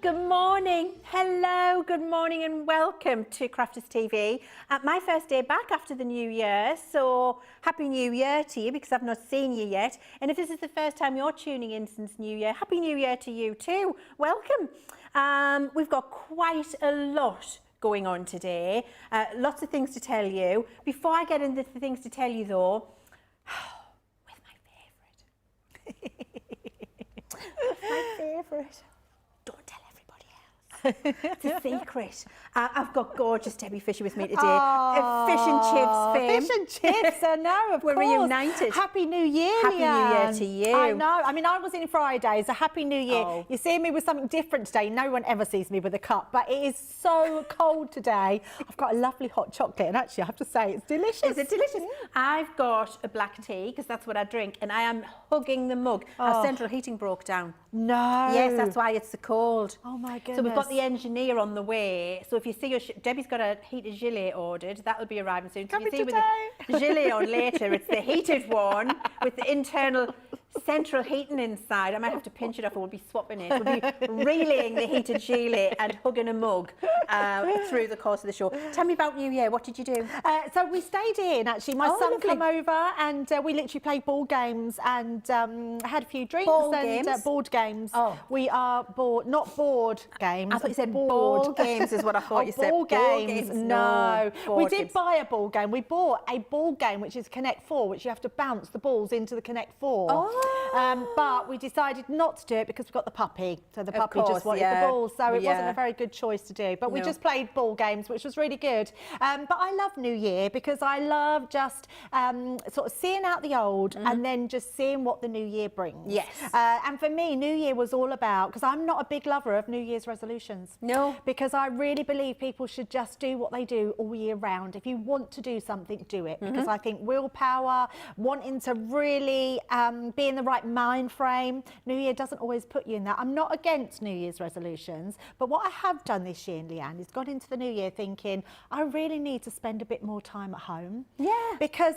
Good morning. Hello, good morning and welcome to Crafters TV. My first day back after the new year, so Happy New Year to you because I've not seen you yet. And if this is the first time you're tuning in since New Year, Happy New Year to you too. Welcome. We've got quite a lot going on today. Lots of things to tell you. Before I get into the things to tell you though, with my favourite. Don't tell everybody else. It's a secret. I've got gorgeous Debbie Fisher with me today. Fish and chips fame. Fish and chips, I know, of We're course. reunited. Happy New Year, Happy New Year Leann. to you. I know. I mean, I was in Friday, so Happy New Year. Oh. You see me with something different today. No one ever sees me with a cup, but it is so cold today. I've got a lovely hot chocolate, and actually, I have to say, it's delicious. Is it delicious? I've got a black tea, because that's what I drink, and I am hugging the mug. Our central heating broke down. No. Yes, that's why it's so cold. Oh, my goodness. So we've got the engineer on the way. So if you see Debbie's got a heated gilet ordered, that'll be arriving soon. So if you see with the gilet on later, it's the heated one with the internal central heating inside. I might have to pinch it off or we'll be swapping it. We'll be relaying the heated gilet and hugging a mug through the course of the show. Tell me about New Year. What did you do? So we stayed in, actually. My son lovely. came over and we literally played ball games and had a few drinks. Board games. Oh. We are not board games. I thought you said board. ball games is what I thought you said. Ball games. No. Board We did games. buy a ball game. We bought a ball game, which is Connect 4, which you have to bounce the balls into the Connect 4. Oh. But we decided not to do it because we got the puppy. So the puppy course, just wanted yeah. the balls. So it wasn't Yeah. a very good choice to do. But we No. just played ball games, which was really good. But I love New Year because I love just sort of seeing out the old and then just seeing what the new year brings. Yes. And for me, New Year was all about, because I'm not a big lover of New Year's resolutions. No. Because I really believe people should just do what they do all year round. If you want to do something, do it. Because I think willpower, wanting to really be in the right mind frame, New Year doesn't always put you in that. I'm not against New Year's resolutions, but what I have done this year, Leann, is gone into the new year thinking, I really need to spend a bit more time at home. Yeah. Because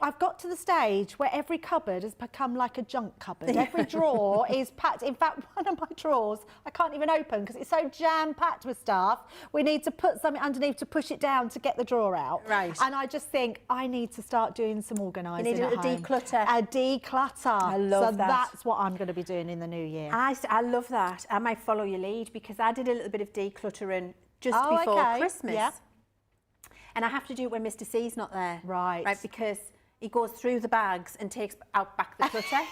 I've got to the stage where every cupboard has become like a junk cupboard. Every drawer is packed. In fact, one of my drawers I can't even open because it's so jam-packed with stuff. We need to put something underneath to push it down to get the drawer out. Right. And I just think I need to start doing some organising. You need a little declutter. A declutter. I love that. So that's what I'm going to be doing in the new year. I love that. I might follow your lead because I did a little bit of decluttering just before okay. Christmas. Yeah. And I have to do it when Mr. C's not there. Right. Right, because he goes through the bags and takes out back the clutter.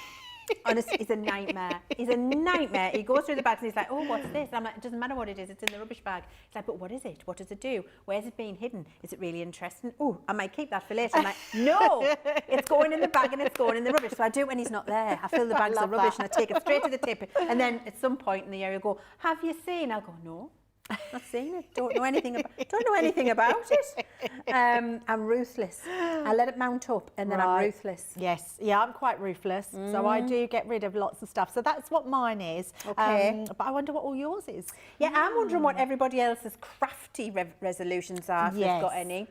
Honestly, he's a nightmare. He's a nightmare. He goes through the bags and he's like, oh, what's this? And I'm like, it doesn't matter what it is. It's in the rubbish bag. He's like, but what is it? What does it do? Where's it being hidden? Is it really interesting? Oh, I might keep that for later. I'm like, no, it's going in the bag and it's going in the rubbish. So I do it when he's not there. I fill the bags of rubbish and I take it straight to the tip. And then at some point in the year, he'll go, have you seen? I'll go, no. Not seen it. Don't know anything about it. I'm ruthless. I let it mount up and then I'm ruthless. Yes, yeah, I'm quite ruthless. So I do get rid of lots of stuff. So that's what mine is. Okay. But I wonder what all yours is. Yeah, I'm wondering what everybody else's crafty resolutions are, if they've got any.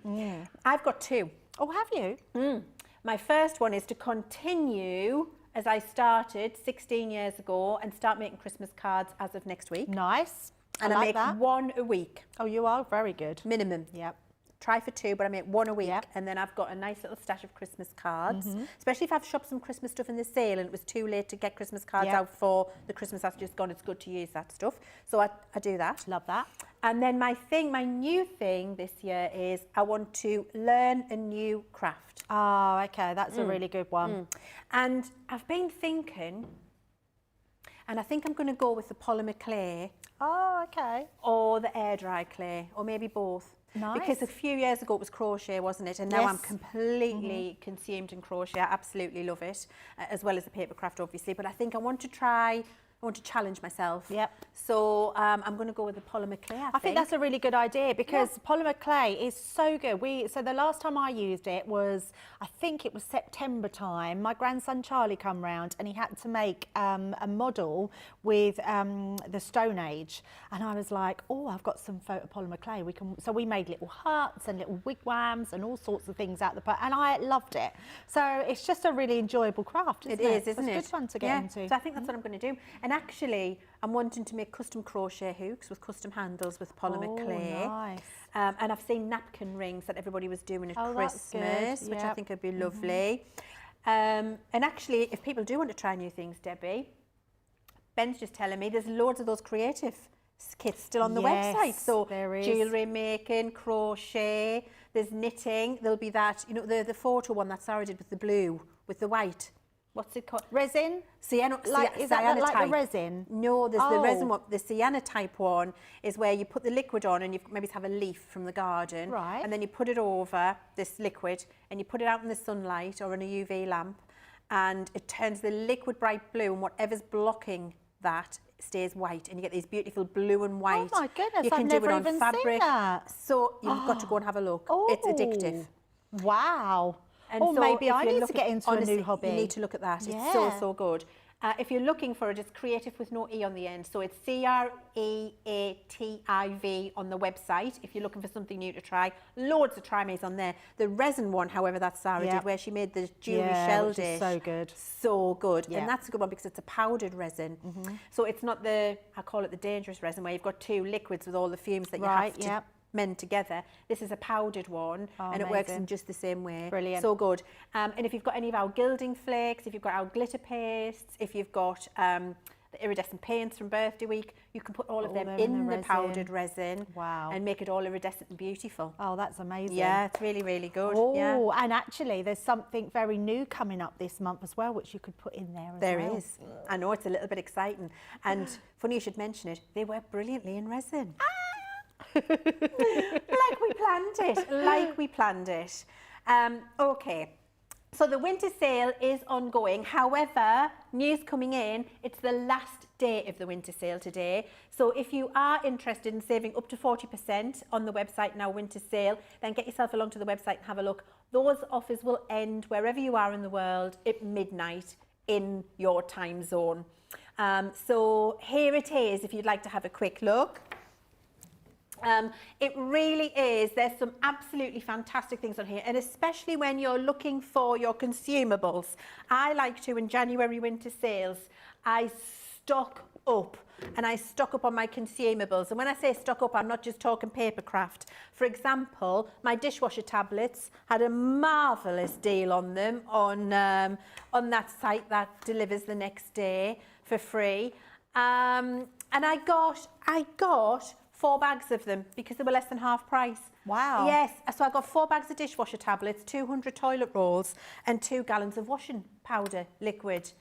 I've got two. Oh, have you? My first one is to continue as I started 16 years ago and start making Christmas cards as of next week. Nice. And I like make that. one a week. Oh, you are very good. Minimum. Yep. Try for two, but I make one a week. Yep. And then I've got a nice little stash of Christmas cards, especially if I've shopped some Christmas stuff in the sale and it was too late to get Christmas cards Yep. out for the Christmas that's just gone. It's good to use that stuff. So I do that. Love that. And then my new thing this year is I want to learn a new craft. Oh, okay. That's a really good one. And I've been thinking, and I think I'm going to go with the polymer clay Oh, okay. or the air dry clay, or maybe both. Nice. Because a few years ago it was crochet, wasn't it? And now I'm Yes. completely consumed in crochet. I absolutely love it, as well as the papercraft, obviously. But I think I want to challenge myself. Yep. So I'm going to go with the polymer clay, I think that's a really good idea because polymer clay is so good. So the last time I used it was, I think it was September time. My grandson Charlie come round and he had to make a model with the Stone Age, and I was like, oh, I've got some photopolymer clay. So we made little huts and little wigwams and all sorts of things out the pot, and I loved it. So it's just a really enjoyable craft. Isn't it It is, isn't it? It's a good one to get into. So I think that's what I'm going to do. And And actually, I'm wanting to make custom crochet hooks with custom handles with polymer clay. Nice. And I've seen napkin rings that everybody was doing at that's good. Christmas, which I Yep. think would be lovely. And actually, if people do want to try new things, Debbie, Ben's just telling me there's loads of those creative kits still on the website. So there is. jewellery making, crochet, there's knitting. There'll be that, you know, the photo one that Sarah did with the blue, with the white. What's it called? Resin? Sienna, Is that like the cyanotype. resin? No, there's the Oh. resin one. The cyanotype one is where you put the liquid on and you maybe have a leaf from the garden. Right. And then you put it over this liquid and you put it out in the sunlight or in a UV lamp and it turns the liquid bright blue, and whatever's blocking that stays white, and you get these beautiful blue and white. Oh my goodness, you can I've do never it on even fabric. seen that. So you've got to go and have a look. It's addictive. Wow. And Or so maybe if I you're need to looking- get into honestly, a new hobby. You need to look at that. It's Yeah. so good. If you're looking for it, it's creative with no E on the end. So it's creativ on the website if you're looking for something new to try. Loads of try-mes on there. The resin one, however, that Sarah Yep. did, where she made the jewellery Yeah, shell which is dish. so good. So good. Yeah. And that's a good one because it's a powdered resin. So it's not the, I call it the dangerous resin, where you've got two liquids with all the fumes that you Right, have to yep. mend together. This is a powdered one, Oh, and it works amazing. in just the same way. Brilliant. So good. And if you've got any of our gilding flakes, if you've got our glitter pastes, if you've got the iridescent paints from birthday week, you can put all of them in the resin. powdered resin. Wow. And make it all iridescent and beautiful. Oh, that's amazing. Yeah, it's really, really good. Oh, Yeah. and actually there's something very new coming up this month as well, which you could put in there as There well. is. I know, it's a little bit exciting. And funny you should mention it, they work brilliantly in resin. Like we planned it. Okay. So the winter sale is ongoing. However, news coming in, it's the last day of the winter sale today. So if you are interested in saving up to 40% on the website now, winter sale, then get yourself along to the website and have a look. Those offers will end wherever you are in the world at midnight in your time zone. So here it is if you'd like to have a quick look. It really is. There's some absolutely fantastic things on here, and especially when you're looking for your consumables. I like to, in January winter sales, I stock up, and I stock up on my consumables. And when I say stock up, I'm not just talking papercraft. For example, my dishwasher tablets had a marvellous deal on them on that site that delivers the next day for free. And I got 4 bags of them because they were less than half price. Wow. Yes, so I got 4 bags of dishwasher tablets, 200 toilet rolls and 2 gallons of washing powder liquid.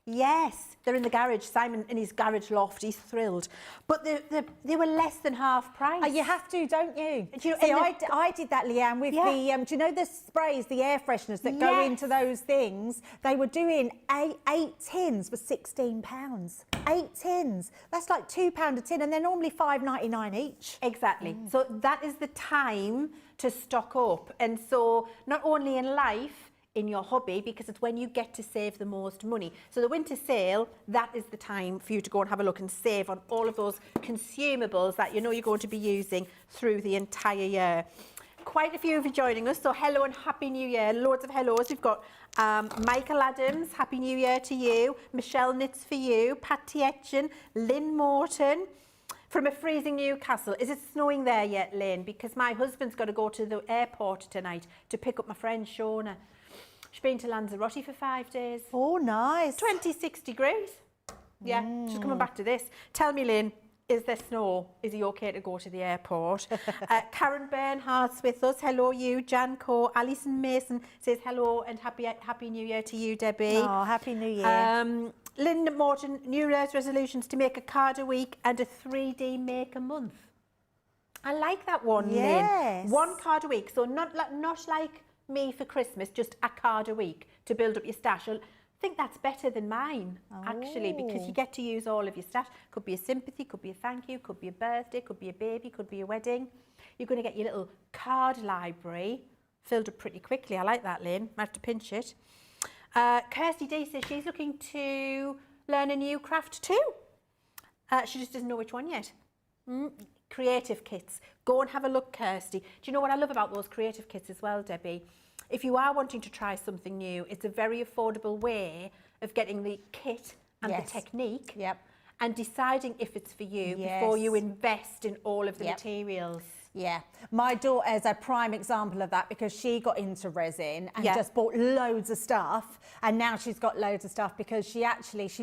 Yes, they're in the garage. Simon in his garage loft, he's thrilled. But they were less than half price. You have to, don't you? Do you- See, and I did that, Leanne, with Yeah. the, do you know the sprays, the air fresheners that go Yes. into those things? They were doing eight tins for £16. 8 tins. That's like £2 a tin, and they're normally £5.99 each. Exactly. So that is the time to stock up. And so not only in life, in your hobby, because it's when you get to save the most money. So the winter sale, that is the time for you to go and have a look and save on all of those consumables that you know you're going to be using through the entire year. Quite a few of you joining us, so hello and Happy New Year. Loads of hellos. We've got Michael Adams, Happy New Year to you. Michelle Knits for you. Patty Etchen, Lynn Morton. From a freezing Newcastle. Is it snowing there yet, Lynn? Because my husband's got to go to the airport tonight to pick up my friend Shona. She's been to Lanzarote for 5 days. Oh, nice. 26 degrees. Yeah, she's coming back to this. Tell me, Lynn, is there snow? Is he okay to go to the airport? Karen Bernhardt's with us. Hello, you. Jan Coe. Alison Mason says hello and happy New Year to you, Debbie. Oh, Happy New Year. Linda Morton, New Year's resolutions to make a card a week and a 3D make a month. I like that one, Yes. Lynn. 1 card a week. So not like me for Christmas, just a card a week to build up your stash. I think that's better than mine, actually, because you get to use all of your stash. Could be a sympathy, could be a thank you, could be a birthday, could be a baby, could be a wedding. You're going to get your little card library filled up pretty quickly. I like that, Lynn. I have to pinch it. Kirsty D says she's looking to learn a new craft too. She just doesn't know which one yet. Creative kits. Go and have a look, Kirsty. Do you know what I love about those creative kits as well, Debbie? If you are wanting to try something new, it's a very affordable way of getting the kit and Yes. the technique. Yep. and deciding if it's for you Yes. before you invest in all of the Yep. materials. Yeah, my daughter is a prime example of that because she got into resin and Yeah. just bought loads of stuff, and now she's got loads of stuff because she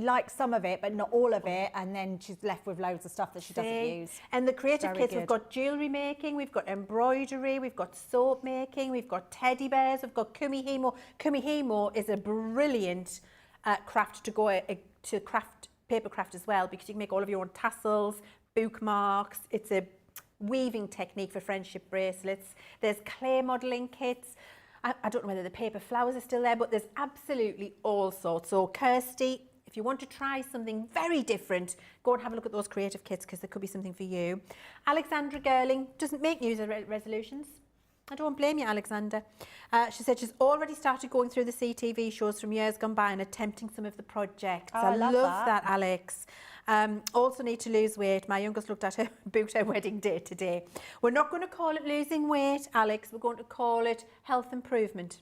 likes some of it but not all of it, and then she's left with loads of stuff that she doesn't use. And the creative Very kits, we've good. got jewellery making, we've got embroidery, we've got soap making, we've got teddy bears, we've got kumihimo. Kumihimo is a brilliant craft to go to craft papercraft as well, because you can make all of your own tassels, bookmarks. It's a weaving technique for friendship bracelets. There's clay modelling kits. I don't know whether the paper flowers are still there, but there's absolutely all sorts. So Kirsty, if you want to try something very different, go and have a look at those creative kits, because there could be something for you. Alexandra Girling doesn't make New Year's resolutions. I don't blame you, Alexander. She said she's already started going through the CTV shows from years gone by and attempting some of the projects. Oh, I I love that, Alex. Also need to lose weight. My youngest looked at her wedding day today. We're not going to call it losing weight, Alex. We're going to call it health improvement.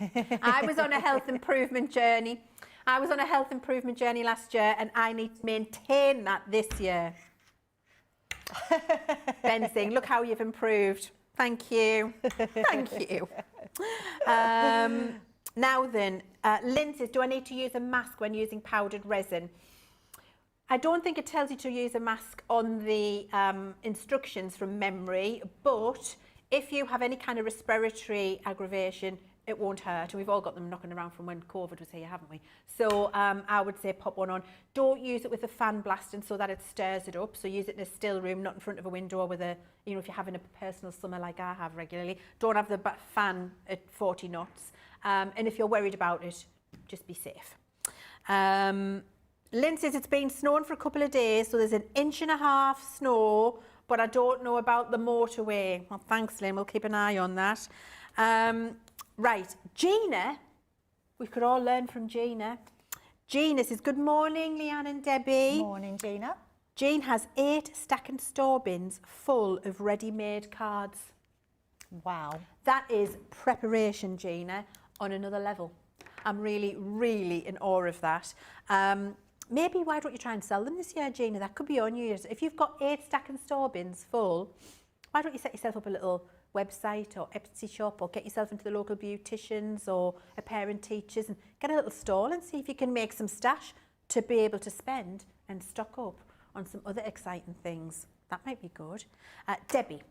I was on a health improvement journey. Last year, and I need to maintain that this year. Ben saying, look how you've improved. Thank you. Thank you. Now then, Lynn says, do I need to use a mask when using powdered resin? I don't think it tells you to use a mask on the instructions from memory, but if you have any kind of respiratory aggravation, it won't hurt. And we've all got them knocking around from when COVID was here, haven't we? So I would say pop one on. Don't use it with a fan blasting so that it stirs it up. So use it in a still room, not in front of a window, or with a, you know, if you're having a personal summer like I have regularly. Don't have the fan at 40 knots. And if you're worried about it, just be safe. Lynn says it's been snowing for a couple of days, so there's 1.5 inches snow, but I don't know about the motorway. Well, thanks, Lynn. We'll keep an eye on that. Right, Gina, we could all learn from Gina. Gina says, good morning, Leanne and Debbie. Morning, Gina. Jean has 8 stack and store bins full of ready-made cards. Wow. That is preparation, Gina, on another level. I'm really, really in awe of that. Maybe why don't you try and sell them this year, Gina? That could be on New Year's. If you've got 8 stack and store bins full, why don't you set yourself up a little website or Etsy shop, or get yourself into the local beauticians or a parent teachers and get a little stall and see if you can make some stash to be able to spend and stock up on some other exciting things. That might be good. Debbie.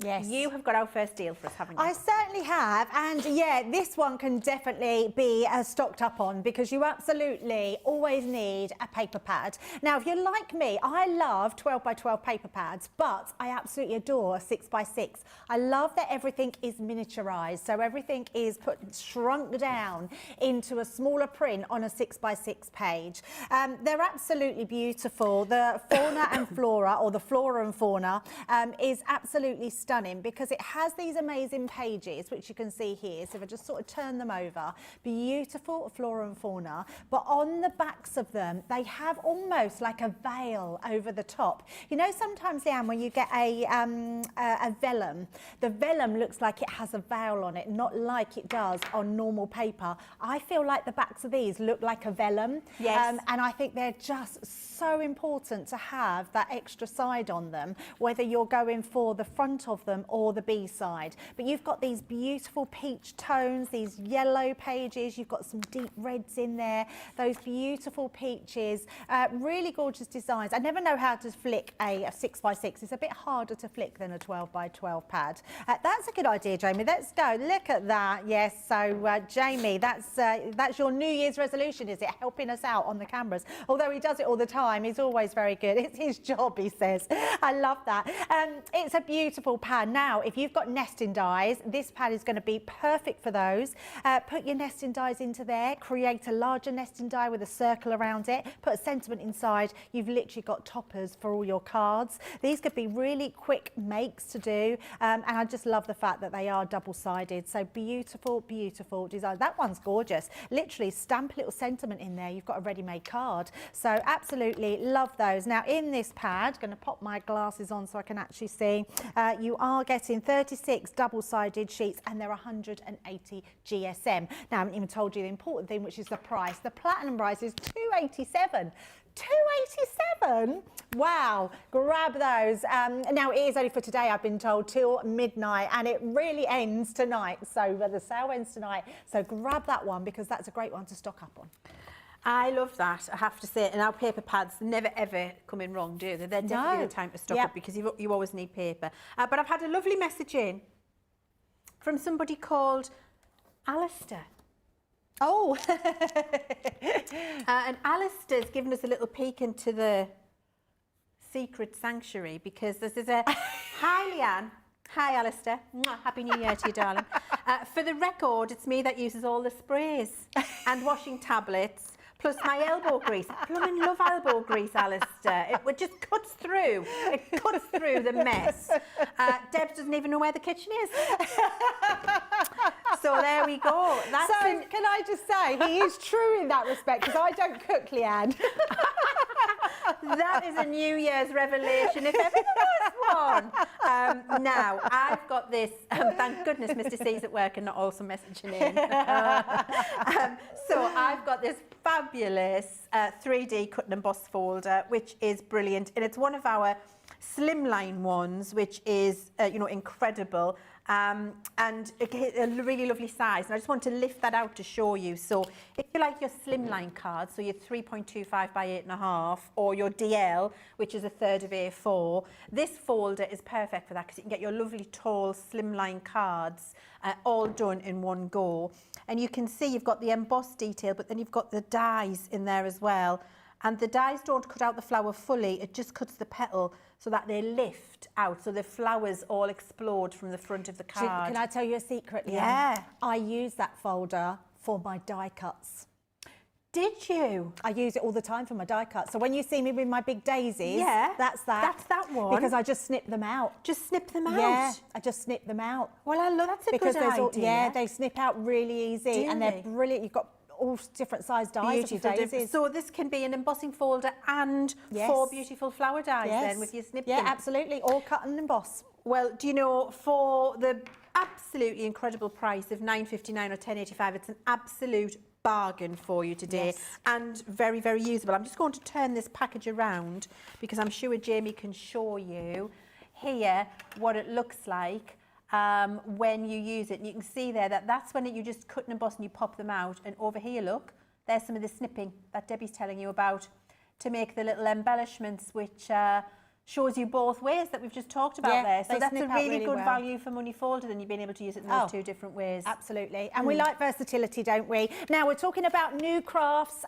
Yes. You have got our first deal for us, haven't you? I certainly have, and yeah, this one can definitely be stocked up on, because you absolutely always need a paper pad. Now, if you're like me, I love 12 by 12 paper pads, but I absolutely adore 6 by 6. I love that everything is miniaturized, so everything is shrunk down into a smaller print on a 6 by 6 page. They're absolutely beautiful. The fauna and flora, or the flora and fauna, is absolutely stunning, because it has these amazing pages, which you can see here. So if I just sort of turn them over, beautiful flora and fauna, but on the backs of them, they have almost like a veil over the top. You know, sometimes, Leanne, when you get a vellum, the vellum looks like it has a veil on it, not like it does on normal paper. I feel like the backs of these look like a vellum. Yes. And I think they're just so important to have that extra side on them, whether you're going for the front of them or the B side. But you've got these beautiful peach tones, these yellow pages, you've got some deep reds in there, those beautiful peaches, really gorgeous designs. I never know how to flick a 6 by 6. It's a bit harder to flick than a 12 by 12 pad. That's a good idea, Jamie. Let's go. Look at that. Yes, so Jamie, that's your New Year's resolution, is it? Helping us out on the cameras. Although he does it all the time, he's always very good. It's his job, he says. I love that. It's a beautiful pad. Now, if you've got nesting dies, this pad is going to be perfect for those. Put your nesting dies into there, create a larger nesting die with a circle around it, put a sentiment inside. You've literally got toppers for all your cards. These could be really quick makes to do, and I just love the fact that they are double-sided. So beautiful, beautiful design. That one's gorgeous. Literally stamp a little sentiment in there. You've got a ready-made card. So absolutely love those. Now, in this pad, going to pop my glasses on so I can actually see, you are getting 36 double-sided sheets, and they're 180 GSM. Now, I haven't even told you the important thing, which is the price. The platinum price is $287. $287 11? Wow, grab those. Now, it is only for today, I've been told, till midnight, and it really ends tonight. So the sale ends tonight. So grab that one because that's a great one to stock up on. I love that, I have to say. And our paper pads never ever come in wrong, do they? They're definitely the time to stock up because you always need paper. But I've had a lovely message in from somebody called Alistair. Oh. And Alistair's given us a little peek into the secret sanctuary because this is a... Hi, Leann. Hi, Alistair. Mwah, Happy New Year to you, darling. For the record, it's me that uses all the sprays and washing tablets, plus my elbow grease. Blooming love elbow grease, Alistair. It just cuts through. It cuts through the mess. Deb doesn't even know where the kitchen is. So there we go. Can I just say, he is true in that respect, because I don't cook, Leann. That is a New Year's revelation, if ever there was one. Now, I've got this, thank goodness Mr. C's at work and not also messaging in. So I've got this fabulous 3D cut and emboss folder, which is brilliant. And it's one of our Slimline ones, which is, incredible. And a really lovely size. And I just want to lift that out to show you. So if you like your Slimline cards, so your 3.25 by 8.5, or your DL, which is a third of A4, this folder is perfect for that because you can get your lovely tall Slimline cards all done in one go. And you can see you've got the embossed detail, but then you've got the dies in there as well. And the dies don't cut out the flower fully, it just cuts the petal so that they lift out, so the flowers all explode from the front of the card. Can I tell you a secret, Leann? Yeah. I use that folder for my die cuts. Did you? I use it all the time for my die cuts. So when you see me with my big daisies, that's that. That's that one. Because I just snip them out. Just snip them out? Yeah, I just snip them out. Well, I love that's a good idea. They snip out really easy and they're brilliant. You've got all different size dies of your daisies. So this can be an embossing folder and 4 beautiful flower dies then with your snip. Yeah, absolutely, all cut and emboss. Well, do you know, for the absolutely incredible price of £9.59 or £10.85, it's an absolute bargain for you today and very, very usable. I'm just going to turn this package around because I'm sure Jamie can show you here what it looks like when you use it. And you can see there that that's when you just cut and emboss and you pop them out. And over here, look, there's some of the snipping that Debbie's telling you about to make the little embellishments, which shows you both ways that we've just talked about there. So that's a really good value for money folder, then you've been able to use it in those 2 different ways. Absolutely. And we like versatility, don't we? Now, we're talking about new crafts.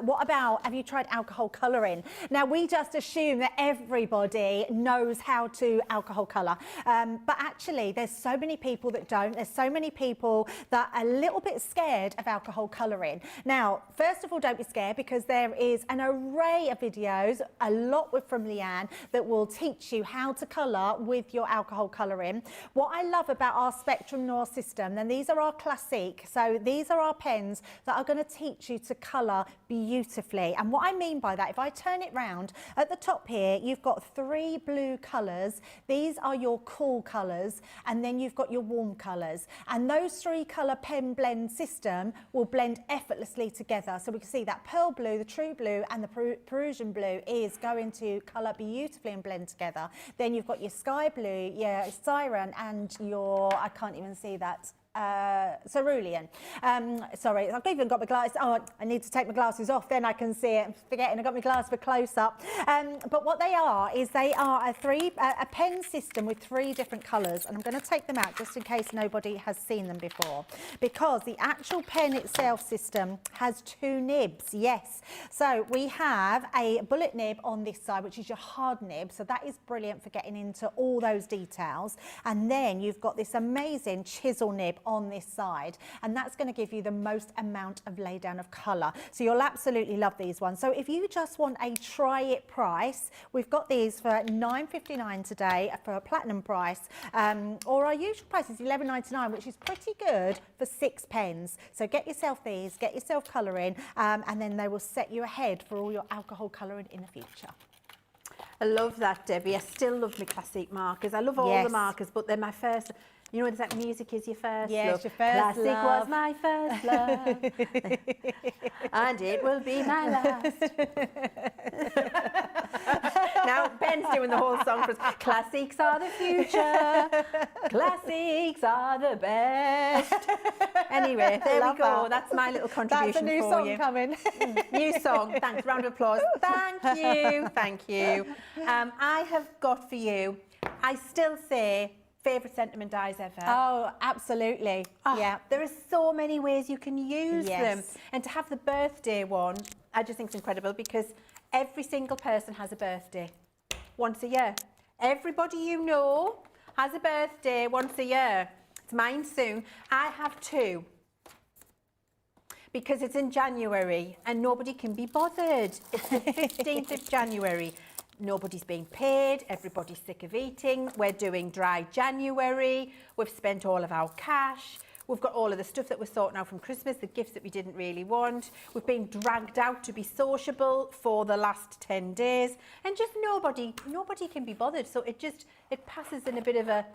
What about, have you tried alcohol colouring? Now, we just assume that everybody knows how to alcohol colour. But actually, there's so many people that don't. There's so many people that are a little bit scared of alcohol colouring. Now, first of all, don't be scared because there is an array of videos, a lot from Leann, that will teach you how to colour with your alcohol colouring. What I love about our Spectrum Noir system, then these are our classic, so these are our pens that are going to teach you to colour beautifully. And what I mean by that, if I turn it round, at the top here, you've got 3 blue colours. These are your cool colours, and then you've got your warm colours. And those 3 colour pen blend system will blend effortlessly together. So we can see that pearl blue, the true blue, and the Perusian blue is going to colour beautifully and blend together. Then you've got your sky blue, your siren, and your, I can't even see that, cerulean. Sorry, I've even got my glasses. Oh, I need to take my glasses off, then I can see it. I'm forgetting I got my glasses for close up. But what they are is they are a pen system with 3 different colours, and I'm going to take them out just in case nobody has seen them before, because the actual pen itself system has 2 nibs. Yes, so we have a bullet nib on this side, which is your hard nib, so that is brilliant for getting into all those details. And then you've got this amazing chisel nib on this side, and that's going to give you the most amount of lay down of colour. So you'll absolutely love these ones. So if you just want a try it price, we've got these for $9.59 today for a platinum price, or our usual price is $11.99, which is pretty good for 6 pens. So get yourself these, get yourself colouring, and then they will set you ahead for all your alcohol colouring in the future. I love that, Debbie. I still love my classic markers. I love all the markers, but they're my first. You know, it's like music is your first love. Your first classic love. was my first love, and it will be my last. doing the whole song for us. Classics are the future. Classics are the best. Anyway, there we go. That's my little contribution That's a new for song you. coming. New song. Thanks. Round of applause. Thank you. Thank you. I have got for you, I still say, favourite sentiment dies ever. Oh, absolutely. Oh, yeah. There are so many ways you can use Yes. them. And to have the birthday one, I just think it's incredible because every single person has a birthday once a year. Everybody you know has a birthday once a year. It's mine soon. I have two because it's in January and nobody can be bothered. It's the 15th of January. Nobody's being paid, everybody's sick of eating, we're doing dry January, we've spent all of our cash, we've got all of the stuff that we're sorting out from Christmas, the gifts that we didn't really want, we've been dragged out to be sociable for the last 10 days, and just nobody can be bothered, so it passes in a bit of a,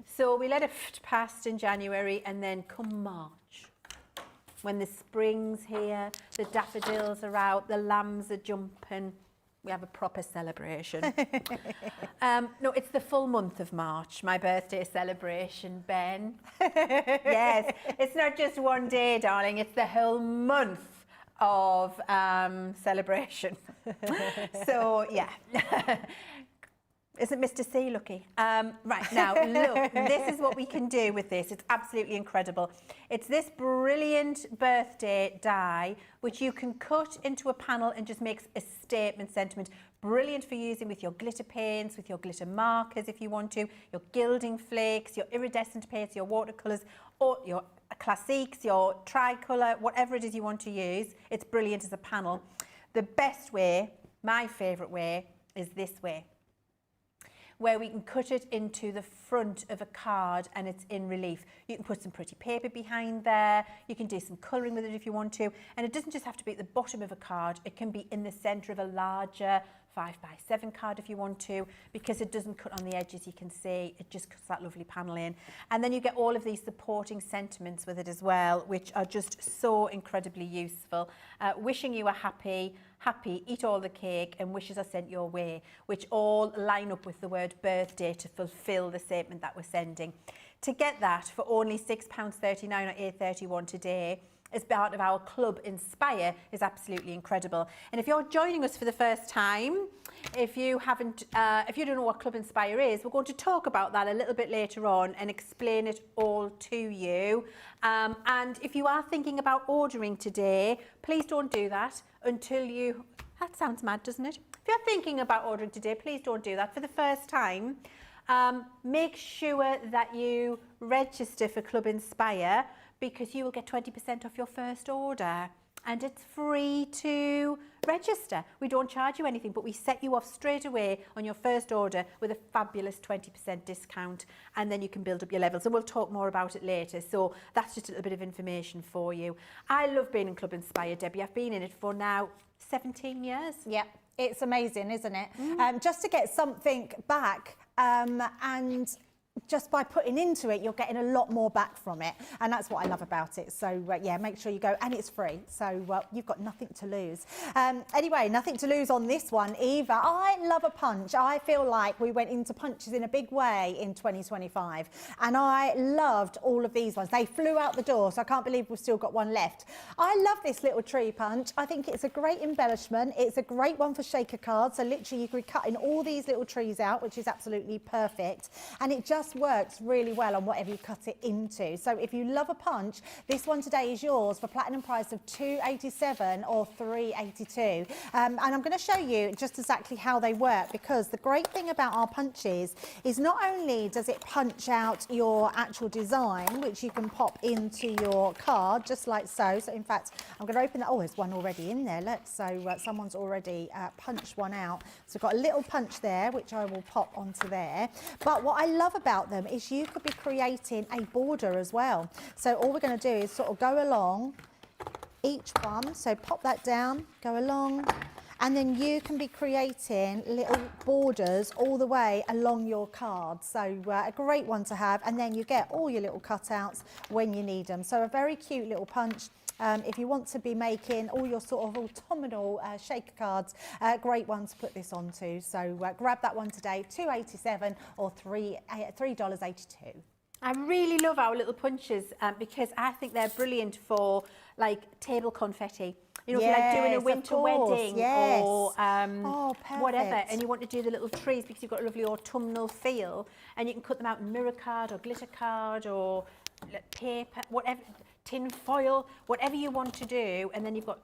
so we let it pass in January, and then come March, when the spring's here, the daffodils are out, the lambs are jumping, we have a proper celebration. No, it's the full month of March, my birthday celebration, Ben. Yes, it's not just one day, darling, it's the whole month of celebration. So, yeah. Isn't Mr. C lucky? Right, now, look, this is what we can do with this. It's absolutely incredible. It's this brilliant birthday die, which you can cut into a panel and just makes a statement sentiment. Brilliant for using with your glitter paints, with your glitter markers if you want to, your gilding flakes, your iridescent paints, your watercolours, or your classiques, your tricolour, whatever it is you want to use. It's brilliant as a panel. The best way, my favourite way, is this way, where we can cut it into the front of a card and it's in relief. You can put some pretty paper behind there, you can do some colouring with it if you want to, and it doesn't just have to be at the bottom of a card, it can be in the centre of a larger 5x7 card if you want to, because it doesn't cut on the edges, you can see, it just cuts that lovely panel in. And then you get all of these supporting sentiments with it as well, which are just so incredibly useful. Wishing you a happy, eat all the cake, and wishes are sent your way, which all line up with the word birthday to fulfil the statement that we're sending. To get that for only £6.39 or £8.31 today, as part of our Club Inspire, is absolutely incredible. And if you're joining us for the first time, if you don't know what Club Inspire is, we're going to talk about that a little bit later on and explain it all to you. And if you are thinking about ordering today, please don't do that until you, that sounds mad, doesn't it? If you're thinking about ordering today, please don't do that for the first time. Make sure that you register for Club Inspire, because you will get 20% off your first order, and it's free to register. We don't charge you anything, but we set you off straight away on your first order with a fabulous 20% discount, and then you can build up your levels, and we'll talk more about it later. So that's just a little bit of information for you. I love being in Club Inspire, Debbie. I've been in it for now 17 years. Yep, it's amazing, isn't it? Just to get something back, and just by putting into it, you're getting a lot more back from it, and that's what I love about it. So yeah, make sure you go, and it's free, so you've got nothing to lose. Anyway, nothing to lose on this one either. I love a punch. I feel like we went into punches in a big way in 2025, and I loved all of these ones. They flew out the door, so I can't believe we've still got one left. I love this little tree punch. I think it's a great embellishment. It's a great one for shaker cards, so literally you could be cutting all these little trees out, which is absolutely perfect, and it just works really well on whatever you cut it into. So if you love a punch, this one today is yours for platinum price of £2.87 or £3.82. And I'm going to show you just exactly how they work, because the great thing about our punches is not only does it punch out your actual design, which you can pop into your card just like so. So in fact, I'm going to open that. Oh, there's one already in there. Look, so someone's already punched one out. So we've got a little punch there, which I will pop onto there. But what I love about them is you could be creating a border as well. So all we're going to do is sort of go along each one. So pop that down, go along, and then you can be creating little borders all the way along your card. So a great one to have, and then you get all your little cutouts when you need them. So a very cute little punch. if you want to be making all your sort of autumnal shaker cards, great one to put this onto. So grab that one today, $2.87 or $3.82. I really love our little punches because I think they're brilliant for like table confetti. You know, if you're like doing a winter wedding or whatever, and you want to do the little trees because you've got a lovely autumnal feel, and you can cut them out in mirror card or glitter card or paper, whatever, tin foil, whatever you want to do, and then you've got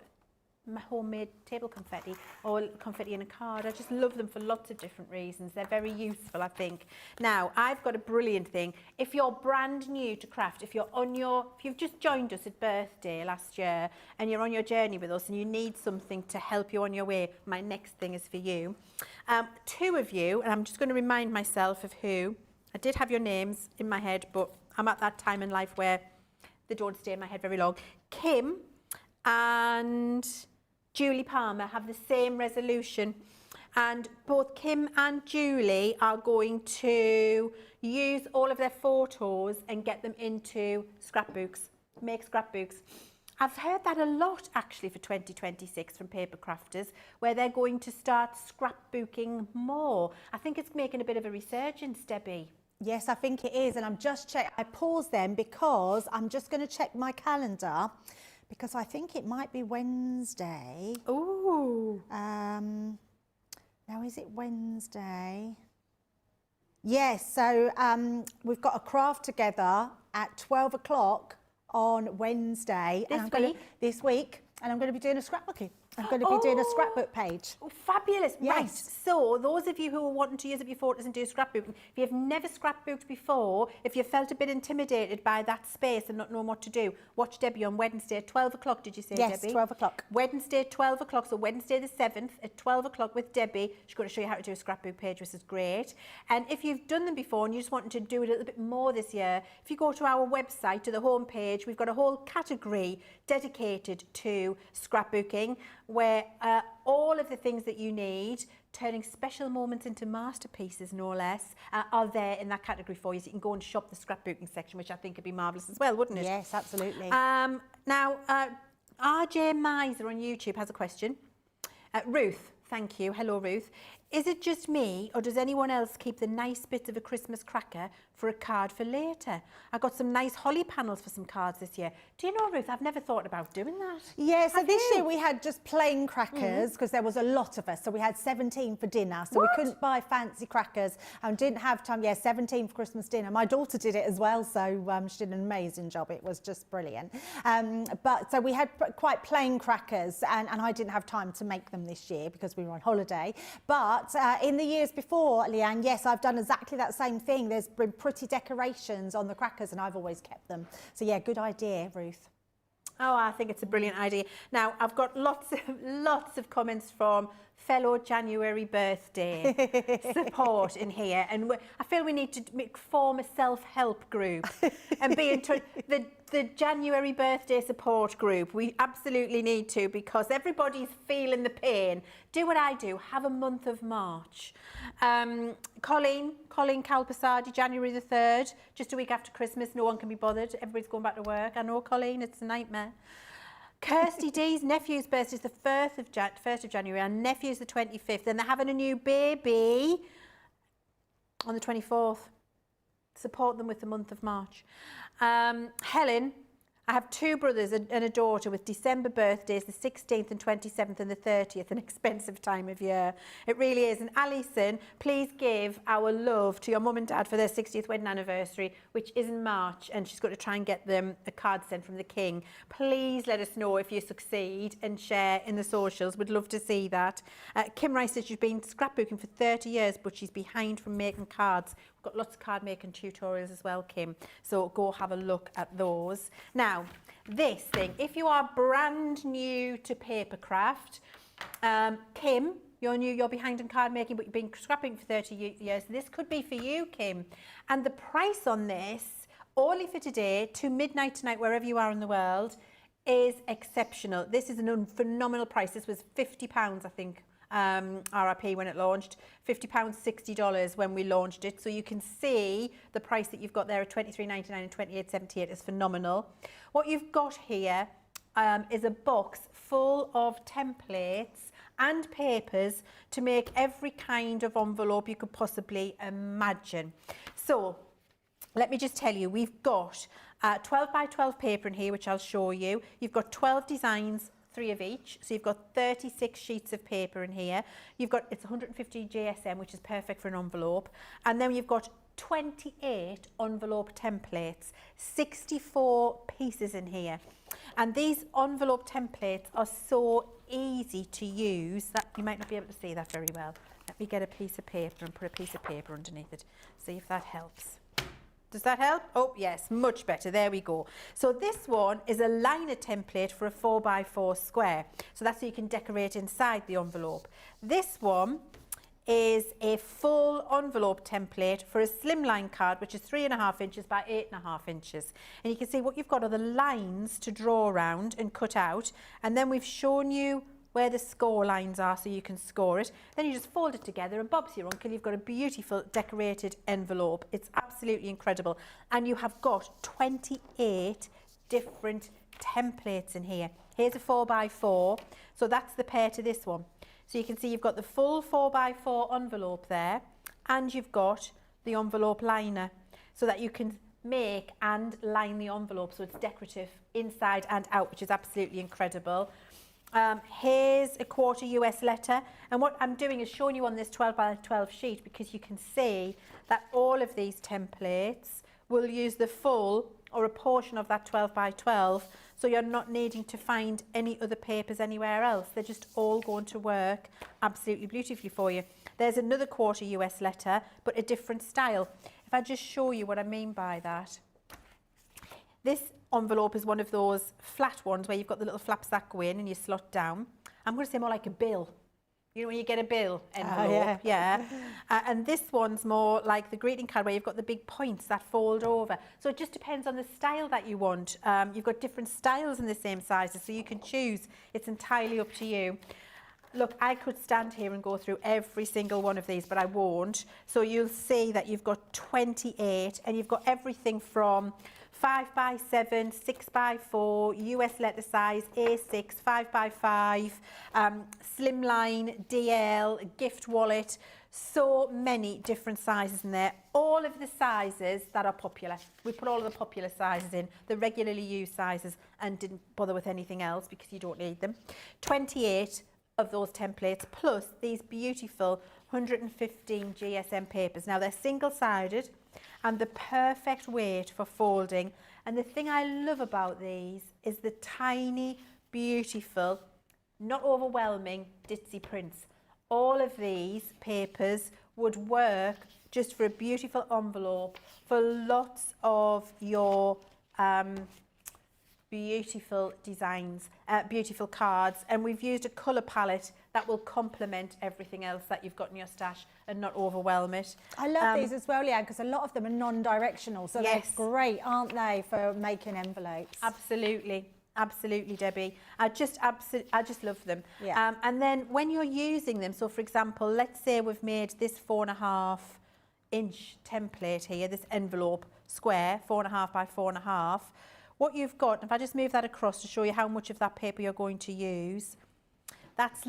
homemade table confetti or confetti in a card. I just love them for lots of different reasons. They're very useful, I think. Now, I've got a brilliant thing. If you're brand new to craft, if you've just joined us at birthday last year and you're on your journey with us and you need something to help you on your way, my next thing is for you. Two of you, and I'm just going to remind myself of who. I did have your names in my head, but I'm at that time in life where they don't stay in my head very long. Kim and Julie Palmer have the same resolution, and both Kim and Julie are going to use all of their photos and get them into scrapbooks, make scrapbooks. I've heard that a lot actually for 2026 from paper crafters, where they're going to start scrapbooking more. I think it's making a bit of a resurgence, Debbie. Yes, I think it is, and I'm just checking. I paused them because I'm just going to check my calendar, because I think it might be Wednesday. Ooh. Now, is it Wednesday? Yes, so we've got a craft together at 12 o'clock on Wednesday. This week, and I'm going to be doing a scrapbooking. I'm going to be doing a scrapbook page. Oh, fabulous. Yes. Right, so those of you who are wanting to use up your photos and do scrapbooking, if you've never scrapbooked before, if you felt a bit intimidated by that space and not knowing what to do, watch Debbie on Wednesday at 12 o'clock, did you say, yes, Debbie? Yes, 12 o'clock. Wednesday at 12 o'clock, so Wednesday the 7th at 12 o'clock with Debbie. She's going to show you how to do a scrapbook page, which is great. And if you've done them before and you just want to do it a little bit more this year, if you go to our website, to the home page, we've got a whole category dedicated to scrapbooking, where all of the things that you need, turning special moments into masterpieces, no less, are there in that category for you. So you can go and shop the scrapbooking section, which I think would be marvellous as well, wouldn't it? Yes, absolutely. Now, RJ Miser on YouTube has a question. Ruth, thank you. Hello, Ruth. Is it just me, or does anyone else keep the nice bits of a Christmas cracker for a card for later? I got some nice holly panels for some cards this year. Do you know, Ruth, I've never thought about doing that. Yeah, so this year we had just plain crackers because there was a lot of us. So we had 17 for dinner. So we couldn't buy fancy crackers and didn't have time. Yeah, 17 for Christmas dinner. My daughter did it as well. So she did an amazing job. It was just brilliant. But so we had quite plain crackers and I didn't have time to make them this year because we were on holiday. But in the years before, Leanne, yes, I've done exactly that same thing. There's been pretty decorations on the crackers and I've always kept them. So yeah, good idea, Ruth. Oh, I think it's a brilliant idea. Now, I've got lots of comments from fellow January birthday support in here, and I feel we need to form a self-help group and be in touch. The January birthday support group, we absolutely need to, because everybody's feeling the pain. Do what I do, have a month of March. Colleen Calpasardi, January the 3rd, just a week after Christmas, no one can be bothered, everybody's going back to work. I know, Colleen, it's a nightmare. Kirsty D's nephew's birthday is the 1st of January, and nephew's the 25th, and they're having a new baby on the 24th. Support them with the month of March. Helen, I have two brothers and a daughter with December birthdays, the 16th and 27th and the 30th, an expensive time of year. It really is. And Alison, please give our love to your mum and dad for their 60th wedding anniversary, which is in March, and she's got to try and get them a card sent from the King. Please let us know if you succeed and share in the socials. We'd love to see that. Kim Rice says she's been scrapbooking for 30 years, but she's behind from making cards. We've got lots of card making tutorials as well, Kim, so go have a look at those. Now, this thing, if you are brand new to papercraft, Kim, you're behind in card making, but you've been scrapping for 30 years. This could be for you, Kim. And the price on this, only for today, to midnight tonight, wherever you are in the world, is exceptional. This is a phenomenal price. This was £50, I think, RRP when it launched, £50, $60 when we launched it. So you can see the price that you've got there at $23.99 and $28.78 is phenomenal. What you've got here is a box full of templates and papers to make every kind of envelope you could possibly imagine. So let me just tell you, we've got 12 by 12 paper in here, which I'll show you. You've got 12 designs, 3 of each. So you've got 36 sheets of paper in here. You've got, it's 150 GSM, which is perfect for an envelope. And then you've got 28 envelope templates, 64 pieces in here. And these envelope templates are so easy to use that you might not be able to see that very well. Let me get a piece of paper and put a piece of paper underneath it. See if that helps. Does that help? Oh yes, much better. There we go. So this one is a liner template for a 4x4 square. So that's so you can decorate inside the envelope. This one is a full envelope template for a Slimline card, which is 3.5 inches by 8.5 inches. And you can see what you've got are the lines to draw around and cut out. And then we've shown you where the score lines are so you can score it. Then you just fold it together and Bob's your uncle, you've got a beautiful decorated envelope. It's absolutely incredible. And you have got 28 different templates in here. Here's a 4x4, so that's the pair to this one. So you can see you've got the full 4x4 envelope there, and you've got the envelope liner so that you can make and line the envelope so it's decorative inside and out, which is absolutely incredible. Here's a quarter US letter, and what I'm doing is showing you on this 12 by 12 sheet because you can see that all of these templates will use the full or a portion of that 12 by 12, so you're not needing to find any other papers anywhere else. They're just all going to work absolutely beautifully for you. There's another quarter US letter, but a different style. If I just show you what I mean by that. This envelope is one of those flat ones where you've got the little flaps that go in and you slot down. I'm going to say more like a bill. You know when you get a bill envelope? Yeah. And this one's more like the greeting card where you've got the big points that fold over. So it just depends on the style that you want. You've got different styles in the same sizes, so you can choose. It's entirely up to you. Look, I could stand here and go through every single one of these, but I won't. So you'll see that you've got 28 and you've got everything from 5x7, 6x4, US letter size, A6, 5x5, Slimline, DL, gift wallet, so many different sizes in there. All of the sizes that are popular. We put all of the popular sizes in, the regularly used sizes, and didn't bother with anything else because you don't need them. 28 of those templates, plus these beautiful 115 GSM papers. Now they're single-sided and the perfect weight for folding. And the thing I love about these is the tiny, beautiful, not overwhelming ditzy prints. All of these papers would work just for a beautiful envelope for lots of your beautiful designs, beautiful cards, and we've used a colour palette that will complement everything else that you've got in your stash and not overwhelm it. I love these as well, Leann, because a lot of them are non-directional, so yes, they're great, aren't they, for making envelopes? Absolutely. Absolutely, Debbie. I just love them. Yeah. And then when you're using them, so for example, let's say we've made this 4.5 inch template here, this envelope square, 4.5 by 4.5. What you've got, if I just move that across to show you how much of that paper you're going to use, that's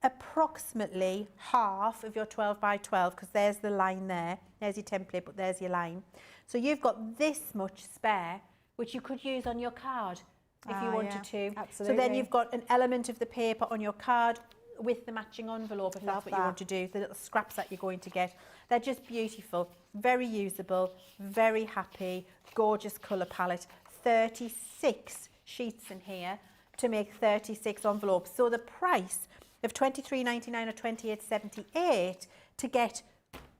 approximately half of your 12 by 12, because there's the line there. There's your template, but there's your line. So you've got this much spare, which you could use on your card if you wanted to. Absolutely. So then you've got an element of the paper on your card with the matching envelope, if that's what you want to do, the little scraps that you're going to get. They're just beautiful, very usable, very happy, gorgeous colour palette. 36 sheets in here to make 36 envelopes. So the price of $23.99 or $28.78 to get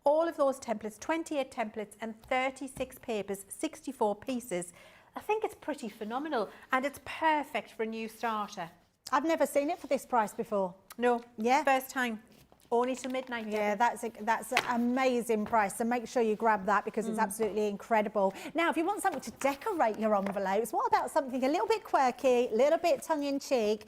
all of those templates, 28 templates and 36 papers, 64 pieces, I think it's pretty phenomenal, and it's perfect for a new starter. I've never seen it for this price before. No, Yeah. first time. Only till midnight. Yeah, that's an amazing price. So make sure you grab that because it's absolutely incredible. Now, if you want something to decorate your envelopes, what about something a little bit quirky, a little bit tongue-in-cheek?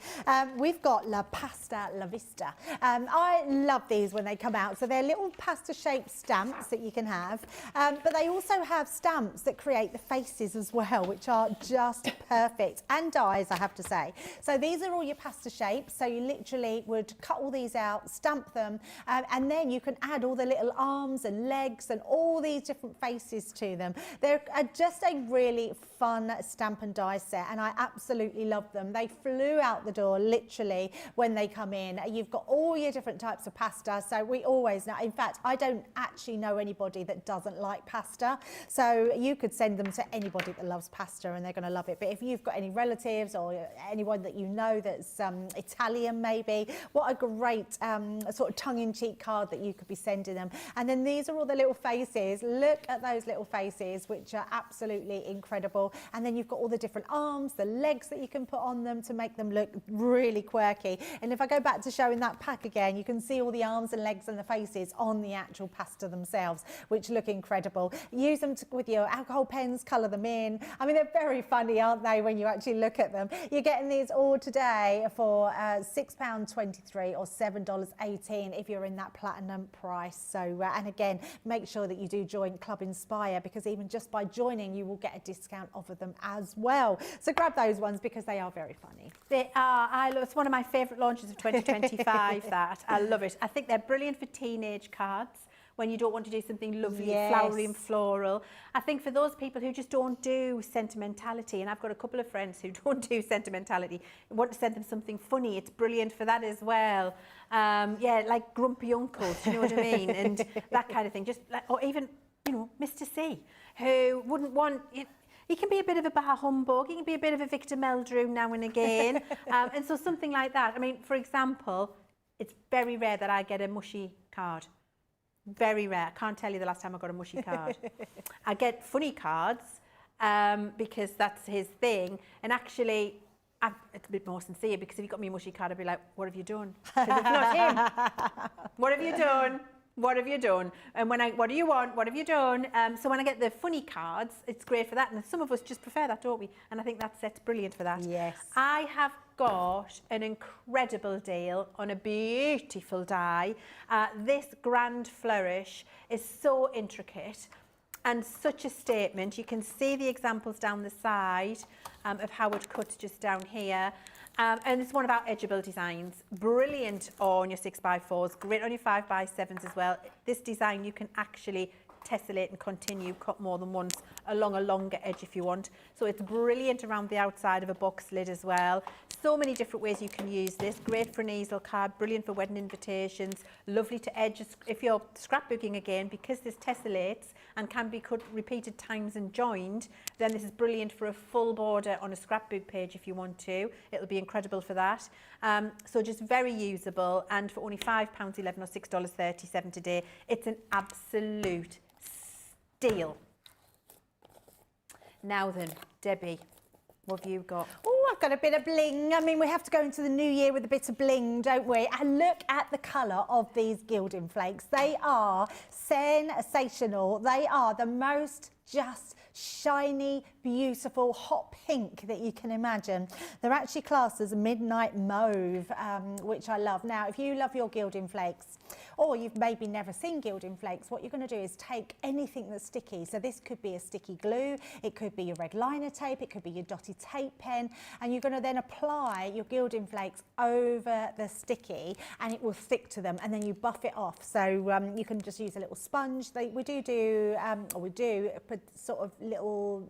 We've got La Pasta La Vista. I love these when they come out. So they're little pasta-shaped stamps that you can have, but they also have stamps that create the faces as well, which are just perfect, and dies, I have to say. So these are all your pasta shapes. So you literally would cut all these out, stamp them, and then you can add all the little arms and legs and all these different faces to them. They're just a really fun stamp and die set, and I absolutely love them. They flew out the door literally when they come in. You've got all your different types of pasta, so we always know. In fact, I don't actually know anybody that doesn't like pasta, so you could send them to anybody that loves pasta and they're going to love it. But if you've got any relatives or anyone that you know that's Italian maybe, what a great sort of tongue-in-cheek card that you could be sending them. And then these are all the little faces. Look at those little faces, which are absolutely incredible. And then you've got all the different arms, the legs that you can put on them to make them look really quirky. And if I go back to showing that pack again, you can see all the arms and legs and the faces on the actual pasta themselves, which look incredible. Use them with your alcohol pens, colour them in. I mean, they're very funny, aren't they, when you actually look at them? You're getting these all today for £6.23 or $7.18 if you're in that platinum price. So, and again, make sure that you do join Club Inspire, because even just by joining, you will get a discount off of them as well. So grab those ones because they are very funny. They are. It's one of my favourite launches of 2025, that. I love it. I think they're brilliant for teenage cards when you don't want to do something lovely, Yes. flowery and floral. I think for those people who just don't do sentimentality, and I've got a couple of friends who don't do sentimentality, want to send them something funny, it's brilliant for that as well. Yeah, like grumpy uncles, you know what I mean? And that kind of thing. Just like, or even, you know, Mr. C, who wouldn't want... He can be a bit of a bar humbug, he can be a bit of a Victor Meldrew now and again. And so something like that. I mean, for example, it's very rare that I get a mushy card. Very rare. I can't tell you the last time I got a mushy card. I get funny cards because that's his thing. And actually, it's a bit more sincere, because if you got me a mushy card, I'd be like, what have you done? Because it's not him. What have you done? What have you done? And what do you want? What have you done? So when I get the funny cards, it's great for that. And some of us just prefer that, don't we? And I think that set's brilliant for that. Yes. I have got an incredible deal on a beautiful die. This grand flourish is so intricate and such a statement. You can see the examples down the side of how it cuts just down here. And it's one of our edgeable designs. Brilliant on your 6x4s, great on your 5x7s as well. This design you can actually tessellate and continue, cut more than once along a longer edge if you want. So it's brilliant around the outside of a box lid as well. So many different ways you can use this. Great for an easel card, brilliant for wedding invitations, lovely to edge if you're scrapbooking again, because this tessellates and can be cut repeated times and joined. Then this is brilliant for a full border on a scrapbook page if you want to. It'll be incredible for that. So just very usable, and for only £5.11 or $6.37 today, it's an absolute steal. Now then, Debbie, what have you got? Oh, I've got a bit of bling. I mean, we have to go into the new year with a bit of bling, don't we? And look at the colour of these gilding flakes. They are sensational. They are the most just shiny, beautiful, hot pink that you can imagine. They're actually classed as a midnight mauve, which I love. Now, if you love your gilding flakes, or you've maybe never seen gilding flakes, what you're going to do is take anything that's sticky. So this could be a sticky glue, it could be your red liner tape, it could be your dotted tape pen, and you're going to then apply your gilding flakes over the sticky, and it will stick to them, and then you buff it off. So you can just use a little sponge. We do put sort of little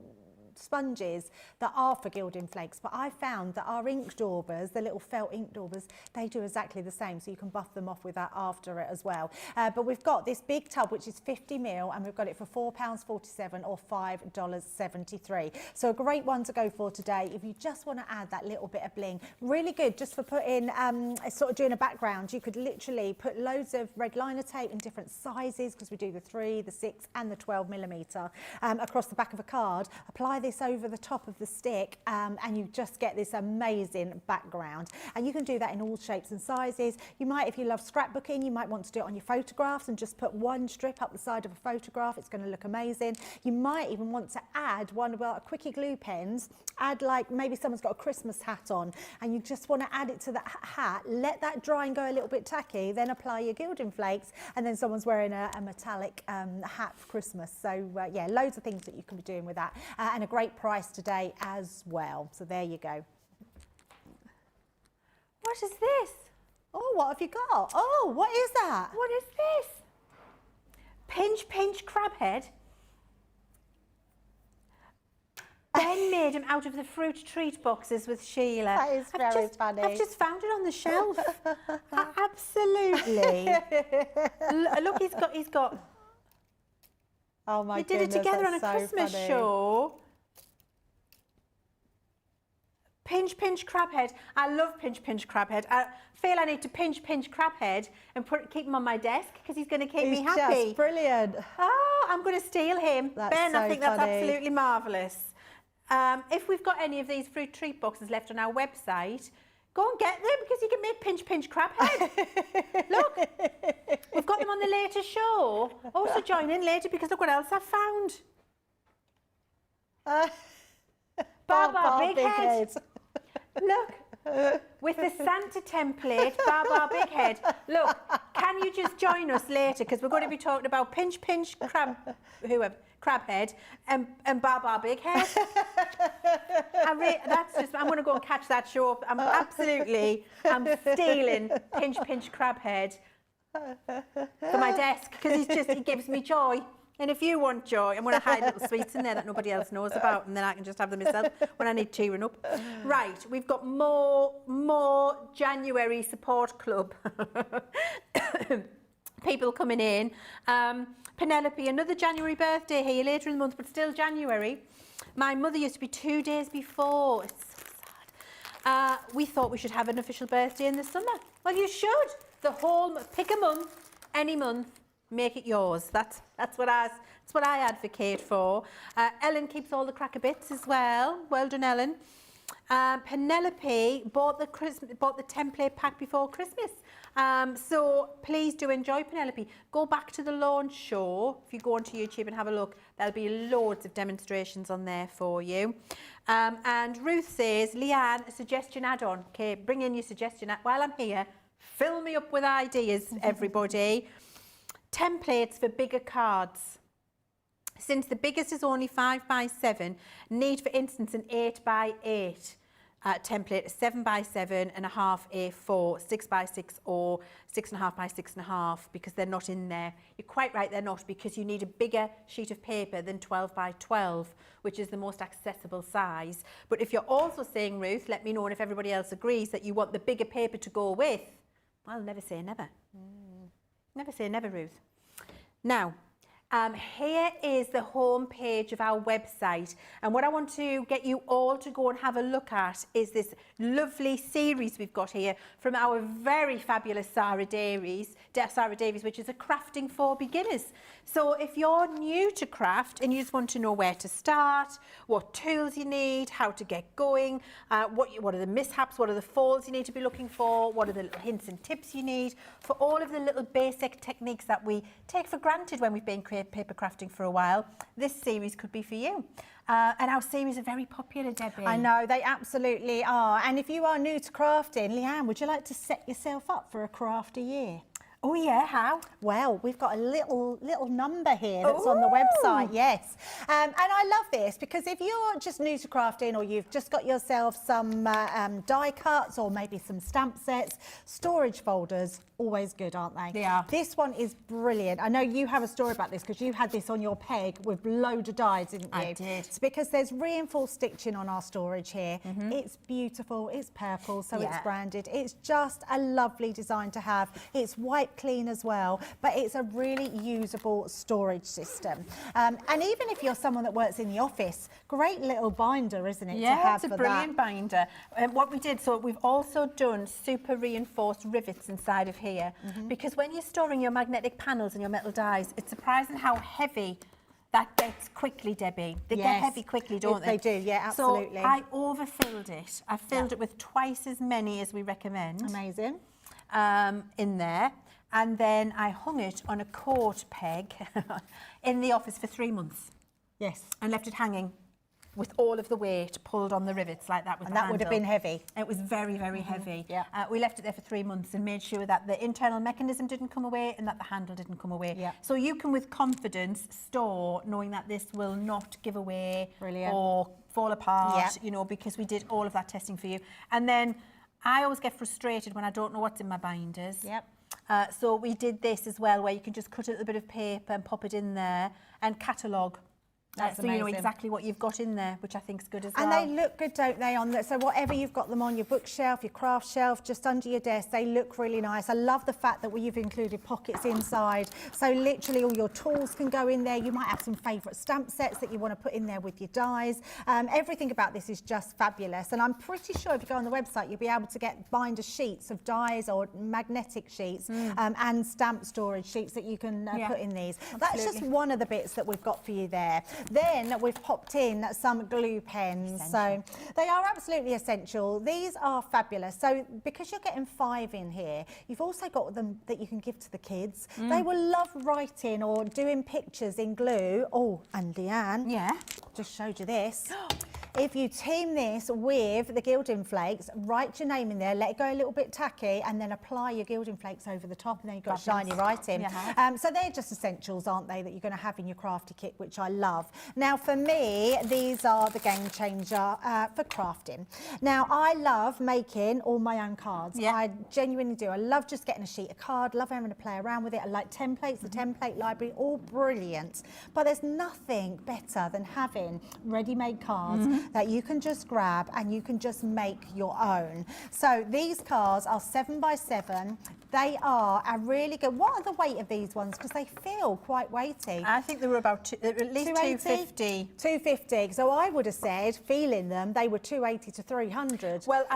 sponges that are for gilding flakes, but I found that our ink daubers, the little felt ink daubers, they do exactly the same, so you can buff them off with that after it as well. But we've got this big tub which is 50ml, and we've got it for £4.47 or $5.73. So a great one to go for today if you just want to add that little bit of bling. Really good just for putting sort of doing a background. You could literally put loads of red liner tape in different sizes, because we do the 3, the 6 and the 12mm across the back of a card. Apply this this over the top of the stick and you just get this amazing background. And you can do that in all shapes and sizes. You might, if you love scrapbooking, you might want to do it on your photographs and just put one strip up the side of a photograph. It's going to look amazing. You might even want to add one of our quickie glue pens, add like maybe someone's got a Christmas hat on and you just want to add it to that hat, let that dry and go a little bit tacky, then apply your gilding flakes, and then someone's wearing a metallic hat for Christmas. So yeah, loads of things that you can be doing with that, and a great price today as well. So there you go. What is this? Oh, what have you got? Oh, what is that? What is this? Pinch crab head. Ben made him out of the fruit treat boxes with Sheila. That is very funny. I've just found it on the shelf. Absolutely. Look, he's got. Oh my goodness. He did it together on a Christmas show. Pinch crab head. I love pinch crab head. I feel I need to pinch crab head and keep him on my desk because he's going to keep me happy. He's just brilliant. Oh, I'm going to steal him. That's Ben, so I think that's funny. absolutely marvellous. If we've got any of these fruit treat boxes left on our website, go and get them because you can make pinch crab head. Look, we've got them on the later show. Also join in later because look what else I've found. Bar Big Head. Look, with the Santa template, Bar Big Head. Look, can you just join us later because we're going to be talking about pinch crab head and Bar Big Head. I'm going to go and catch that show. I'm stealing pinch crab head for my desk because he gives me joy. And if you want joy, I'm going to hide little sweets in there that nobody else knows about, and then I can just have them myself when I need tearing up. Right, we've got more January support club people coming in. Penelope, another January birthday here later in the month, but still January. My mother used to be 2 days before. It's so sad. We thought we should have an official birthday in the summer. Well, you should. The whole pick a month, any month. Make it yours. That's what I advocate for. Ellen keeps all the cracker bits as well. Well done, Ellen. Penelope bought the template pack before Christmas. So please do enjoy, Penelope. Go back to the launch show. If you go onto YouTube and have a look, there'll be loads of demonstrations on there for you. And Ruth says, Leann, a suggestion add-on. Okay, bring in your suggestion. While I'm here, fill me up with ideas, everybody. Templates for bigger cards. Since the biggest is only 5 by 7, need, for instance, an 8 by 8 template, a 7 by 7 and a half A4, 6 by 6 or 6.5 by 6.5 because they're not in there. You're quite right, they're not, because you need a bigger sheet of paper than 12 by 12, which is the most accessible size. But if you're also saying, Ruth, let me know, and if everybody else agrees that you want the bigger paper to go with, well, never say never. Never say never, Ruth. Now, here is the home page of our website, and what I want to get you all to go and have a look at is this lovely series we've got here from our very fabulous Sarah Davies, which is a crafting for beginners. So if you're new to craft and you just want to know where to start, what tools you need, how to get going, what are the mishaps, what are the falls you need to be looking for, what are the little hints and tips you need for all of the little basic techniques that we take for granted when we've been paper crafting for a while, this series could be for you. And our series are very popular, Debbie. I know, they absolutely are. And if you are new to crafting, Leann, would you like to set yourself up for a crafty year? Oh yeah, how? Well, we've got a little number here that's on the website, yes. And I love this because if you're just new to crafting or you've just got yourself some die cuts or maybe some stamp sets, storage folders, always good, aren't they? They are. This one is brilliant. I know you have a story about this because you had this on your peg with loads of dies, didn't you? I did. It's because there's reinforced stitching on our storage here. It's beautiful, it's purple, so it's branded. It's just a lovely design to have. It's white clean as well, but it's a really usable storage system. And even if you're someone that works in the office, great little binder, isn't it? Yeah, to have it's a brilliant binder. What we did, so we've also done super reinforced rivets inside of here, because when you're storing your magnetic panels and your metal dies, it's surprising how heavy that gets quickly, Debbie. They get heavy quickly, don't they? They do, yeah, absolutely. So I overfilled it. I filled it with twice as many as we recommend. Amazing. In there. And then I hung it on a coat peg in the office for 3 months. Yes. And left it hanging with all of the weight pulled on the rivets like that with the And that would have been heavy. It was very, very heavy. Yeah. We left it there for 3 months and made sure that the internal mechanism didn't come away and that the handle didn't come away. Yeah. So you can with confidence store knowing that this will not give away or fall apart, you know, because we did all of that testing for you. And then I always get frustrated when I don't know what's in my binders. Yep. So we did this as well, where you can just cut a little bit of paper and pop it in there and catalogue. That's so you know amazing. exactly what you've got in there, which I think is good as well. And they look good, don't they? So whatever you've got them on your bookshelf, your craft shelf, just under your desk, they look really nice. I love the fact that you've included pockets inside. So literally all your tools can go in there. You might have some favourite stamp sets that you want to put in there with your dies. Everything about this is just fabulous. And I'm pretty sure if you go on the website, you'll be able to get binder sheets of dies or magnetic sheets and stamp storage sheets that you can put in these. Absolutely. That's just one of the bits that we've got for you there. Then we've popped in some glue pens. So they are absolutely essential. These are fabulous. So because you're getting 5 in here, you've also got them that you can give to the kids. They will love writing or doing pictures in glue. Oh, and Leann, just showed you this. If you team this with the gilding flakes, write your name in there, let it go a little bit tacky, and then apply your gilding flakes over the top, and then you've got shiny writing. So they're just essentials, aren't they, that you're going to have in your crafty kit, which I love. Now, for me, these are the game changer for crafting. Now, I love making all my own cards. I genuinely do. I love just getting a sheet of card, love having to play around with it. I like templates, the template library, all brilliant. But there's nothing better than having ready-made cards that you can just grab and you can just make your own. So these cards are 7 by 7. They are a really good. What are the weight of these ones? Because they feel quite weighty. I think they were about at least 250. 250. So I would have said, feeling them, they were 280 to 300. Well,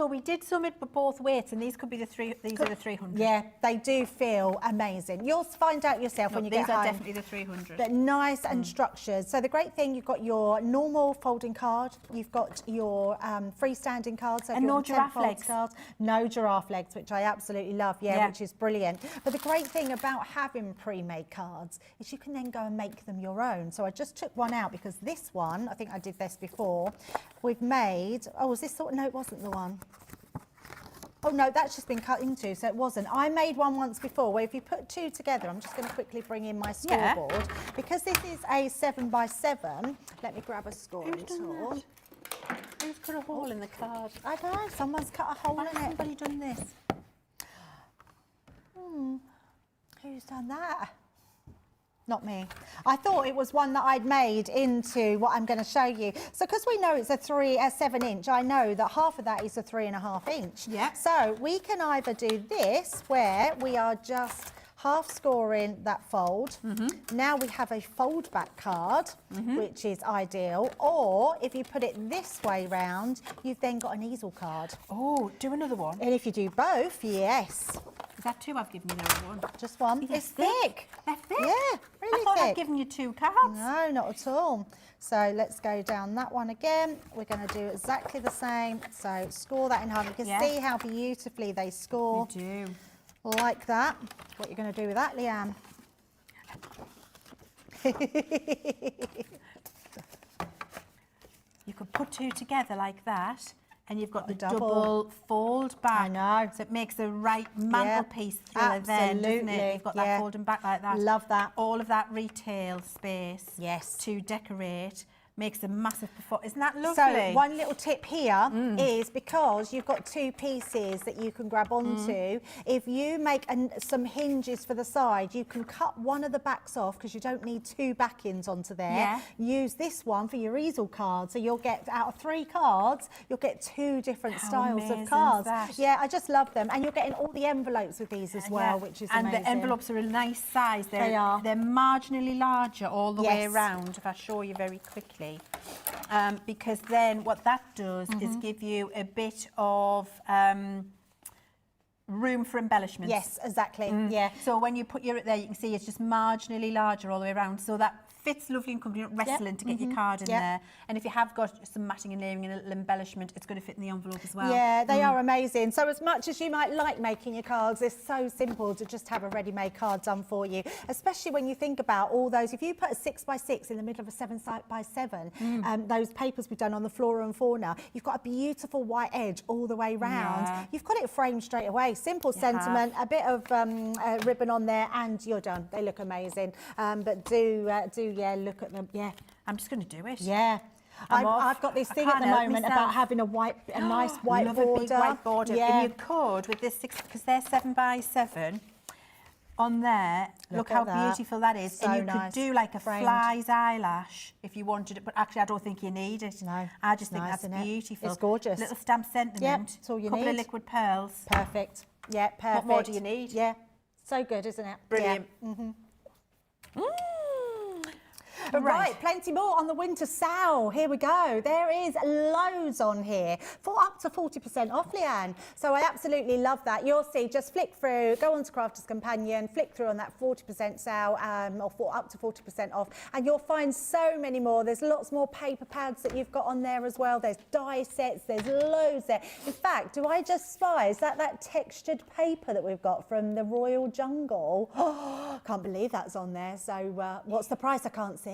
we did sum it with both weights, and these could be the 300. Yeah, they do feel amazing. You'll find out yourself when you get home. These are definitely the 300. They're nice and structured. So the great thing, you've got your normal folding card, you've got your freestanding cards, so and no giraffe legs. Cards, no giraffe legs, which I absolutely love, which is brilliant. But the great thing about having pre-made cards is you can then go and make them your own. So I just took one out because this one, I think I did this before, we've made, was this sort of, no, it wasn't the one. Oh no, that's just been cut into, so it wasn't. I made one once before where if you put 2 together, I'm just going to quickly bring in my scoreboard. Because this is a 7 by 7, let me grab a scoring tool. Who's cut a hole in the card? I don't know, someone's cut a hole in it. Somebody done this? Who's done that? Not me. I thought it was one that I'd made into what I'm going to show you. So because we know it's a 7 inch, I know that half of that is a 3.5 inch. Yeah. So we can either do this where we are just half scoring that fold. Now we have a fold back card, which is ideal. Or if you put it this way round, you've then got an easel card. Oh, do another one. And if you do both, yes. Is that 2 I've given you there, one? Just one. They're It's thick. They're thick? Yeah, really I thought thick. I'd given you 2 cards. No, not at all. So let's go down that one again. We're going to do exactly the same. So score that in half. You can see how beautifully they score. We do. Like that. What are you going to do with that, Leann? You could put 2 together like that, and you've got the double fold back. I know. So it makes the right mantelpiece thriller then, doesn't it? You've got that folding back like that. Love that. All of that retail space Yes. to decorate makes a massive performance. Isn't that lovely? So one little tip here is because you've got 2 pieces that you can grab onto, if you make some hinges for the side, you can cut one of the backs off because you don't need 2 backings onto there. Yeah. Use this one for your easel card. So you'll get, out of 3 cards, you'll get 2 different styles of cards. Yeah, I just love them. And you're getting all the envelopes with these as well, which is amazing. And the envelopes are a nice size. They are. They're marginally larger all the way around, if I show you very quickly. Because then what that does is give you a bit of room for embellishments. Yes, exactly. Yeah. So when you put your there, you can see it's just marginally larger all the way around. So that fits lovely and comfy, not wrestling to get your card in there. And if you have got some matting and layering and a little embellishment, it's going to fit in the envelope as well. Yeah, they are amazing. So as much as you might like making your cards, it's so simple to just have a ready-made card done for you, especially when you think about all those. If you put a 6x6 in the middle of a 7x7, those papers we've done on the Flora and Fauna, you've got a beautiful white edge all the way round. Yeah. You've got it framed straight away. Simple sentiment, a bit of ribbon on there, and you're done. They look amazing. But yeah, look at them. Yeah, I'm just going to do it. Yeah. I've got this thing at the moment about having a nice white Love border. a big white border. Yeah. And you could, with this because they're 7x7, on there, look how beautiful that is. So and you nice. could do like a Framed. fly's eyelash if you wanted it, but actually I don't think you need it. No, I just think nice, that's isn't it? beautiful. It's gorgeous. Little stamp sentiment. Yep, that's all you Couple of need. liquid pearls. Perfect. Yeah, perfect. What more do you need? Yeah, so good, isn't it? Brilliant. Yeah. Right, plenty more on the winter sale. Here we go. There is loads on here for up to 40% off, Leann. So I absolutely love that. You'll see, just flick through, go on to Crafters Companion, flick through on that 40% sale or for up to 40% off, and you'll find so many more. There's lots more paper pads that you've got on there as well. There's die sets, there's loads there. In fact, do I just spy, is that textured paper that we've got from the Royal Jungle? Oh, can't believe that's on there. So what's the price? I can't see.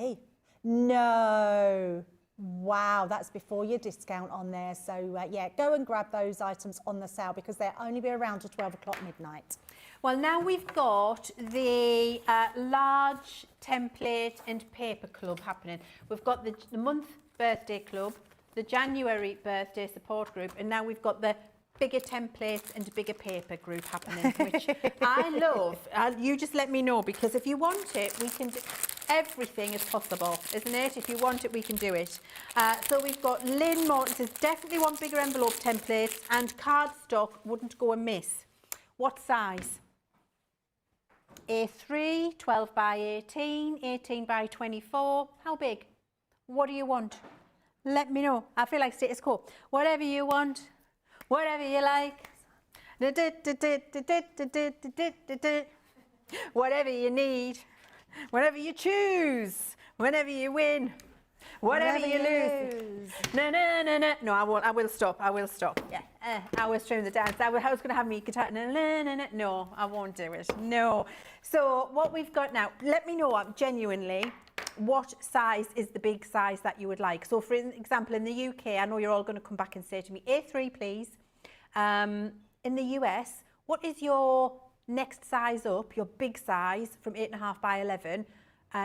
No. Wow, that's before your discount on there. So yeah, go and grab those items on the sale because they'll only be around till 12 o'clock midnight. Well, now we've got the large template and paper club happening. We've got the month birthday club, the January birthday support group, and now we've got the bigger templates and bigger paper group happening, which I love. You just let me know, because if you want it, we can do everything is possible, isn't it? If you want it, we can do it. So we've got Lynn Morton says, definitely want bigger envelope templates, and cardstock wouldn't go amiss. What size? A3, 12 by 18, 18 by 24. How big? What do you want? Let me know. I feel like status quo. Whatever you want. Whatever you like. Whatever you need. Whatever you choose. Whenever you win. Whatever you lose. No, no, no, no. No, I won't. I will stop. I will stop. Yeah. I will stream the dance. I was going to have me guitar. No, no, no, no. No, I won't do it. No. So what we've got now, let me know genuinely what size is the big size that you would like. So for example, in the UK, I know you're all going to come back and say to me, A3 please. In the US, what is your next size up, your big size from 8.5 by 11,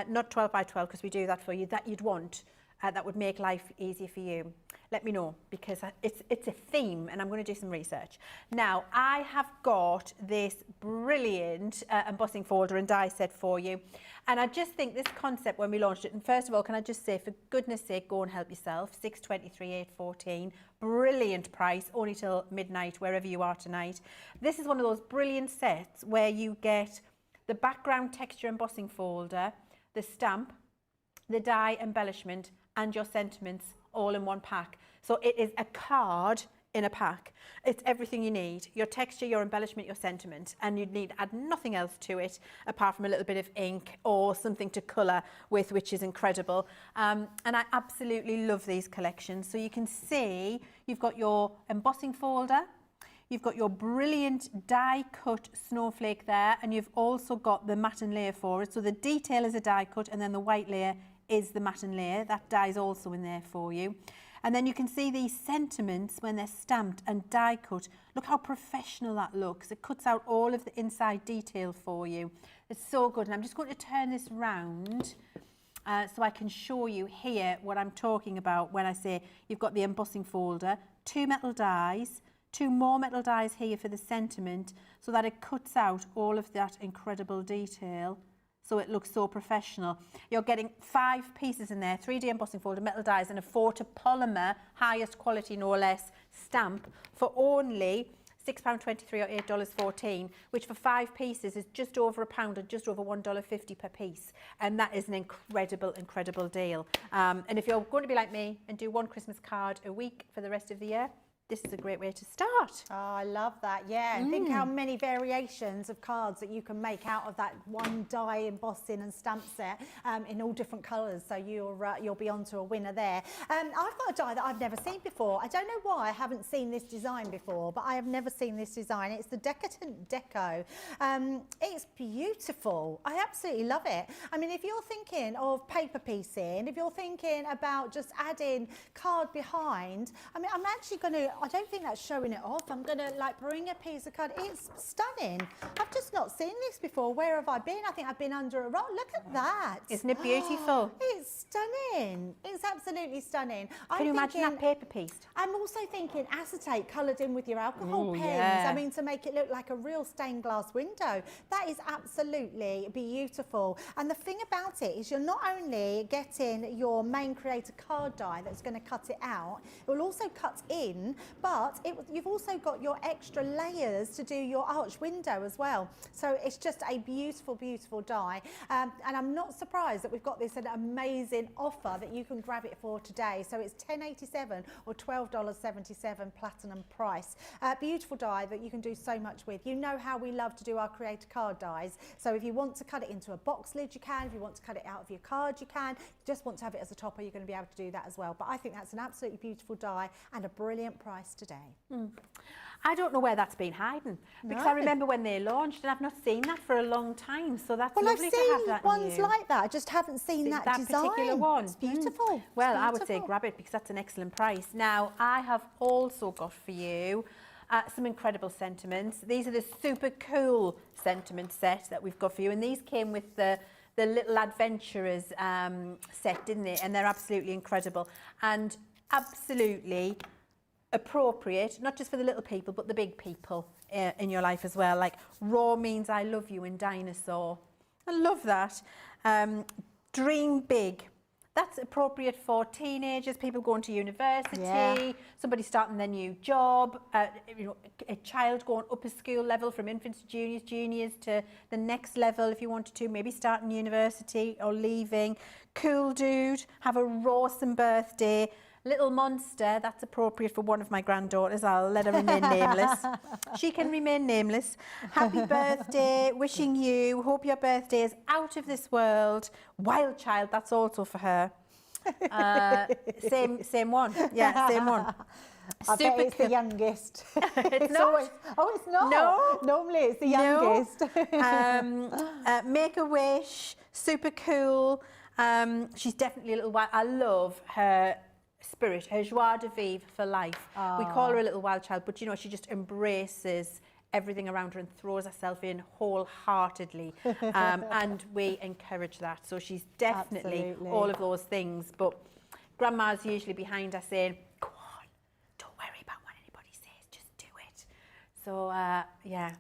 not 12 by 12 because we do that for you, that you'd want, that would make life easier for you? Let me know, because it's a theme and I'm going to do some research. Now, I have got this brilliant embossing folder and die set for you. And I just think this concept, when we launched it, and first of all, can I just say, for goodness sake, go and help yourself. 623, 814, brilliant price, only till midnight, wherever you are tonight. This is one of those brilliant sets where you get the background texture embossing folder, the stamp, the die embellishment, and your sentiments all in one pack. So it is a card in a pack. It's everything you need. Your texture, your embellishment, your sentiment, and you'd need to add nothing else to it apart from a little bit of ink or something to colour with, which is incredible. And I absolutely love these collections. So you can see you've got your embossing folder, you've got your brilliant die cut snowflake there, and you've also got the matte and layer for it. So the detail is a die cut, and then the white layer is the matte and layer. That die is also in there for you. And then you can see these sentiments when they're stamped and die cut. Look how professional that looks. It cuts out all of the inside detail for you. It's so good. And I'm just going to turn this round so I can show you here what I'm talking about when I say you've got the embossing folder, 2 metal dies, 2 more metal dies here for the sentiment, so that it cuts out all of that incredible detail. So it looks so professional. You're getting 5 pieces in there, 3D embossing folder, metal dies, and a photopolymer, highest quality no less, stamp for only £6.23 or $8.14, which for 5 pieces is just over £1 and just over $1.50 per piece. And that is an incredible, incredible deal. And if you're going to be like me and do one Christmas card a week for the rest of the year, this is a great way to start. Oh, I love that. Yeah, and think how many variations of cards that you can make out of that one die embossing and stamp set in all different colours. So you'll be onto a winner there. I've got a die that I've never seen before. I don't know why I haven't seen this design before, but I have never seen this design. It's the Decadent Deco. It's beautiful. I absolutely love it. I mean, if you're thinking of paper piecing, if you're thinking about just adding card behind, I mean, I'm actually going to, I don't think that's showing it off. I'm going to like bring a piece of card. It's stunning. I've just not seen this before. Where have I been? I think I've been under a rock. Look at that. Isn't it beautiful? It's stunning. It's absolutely stunning. Can you imagine that paper pieced? I'm also thinking acetate coloured in with your alcohol pens. Yeah. I mean, to make it look like a real stained glass window. That is absolutely beautiful. And the thing about it is you're not only getting your main creator card die that's going to cut it out, it will also cut in, but you've also got your extra layers to do your arch window as well. So it's just a beautiful, beautiful die. And I'm not surprised that we've got this an amazing offer that you can grab it for today. So it's $10.87 or $12.77 platinum price. Beautiful die that you can do so much with. You know how we love to do our creator card dies. So if you want to cut it into a box lid, you can. If you want to cut it out of your card, you can. If you just want to have it as a topper, you're going to be able to do that as well. But I think that's an absolutely beautiful die and a brilliant price today. I don't know where that's been hiding, because I remember when they launched and I've not seen that for a long time, so that's lovely to have that I've seen ones new. like that. I just haven't seen that design. Particular one. It's beautiful. Well, It's I would say beautiful. grab it because that's an excellent price. Now, I have also got for you some incredible sentiments. These are the super cool sentiment set that we've got for you, and these came with the little adventurers set, didn't they? And they're absolutely incredible and absolutely appropriate, not just for the little people, but the big people in your life as well. Like raw means I love you in dinosaur. I love that. Dream big. That's appropriate for teenagers, people going to university, somebody starting their new job, you know, a child going up a school level from infants to juniors to the next level if you wanted to, maybe starting university or leaving. Cool dude, have a awesome birthday. Little monster, that's appropriate for one of my granddaughters. I'll let her remain nameless. She can remain nameless. Happy birthday, wishing you. Hope your birthday is out of this world. Wild child, that's also for her. Same one. Yeah, same one. I bet it's the youngest. It's not. Always, it's not. No. Normally it's the youngest. Make a wish, super cool. She's definitely a little wild. I love her spirit, her joie de vivre for life. We call her a little wild child, but you know, she just embraces everything around her and throws herself in wholeheartedly, and we encourage that. So she's definitely all of those things, but grandma's usually behind her saying, go on, don't worry about what anybody says, just do it. So yeah,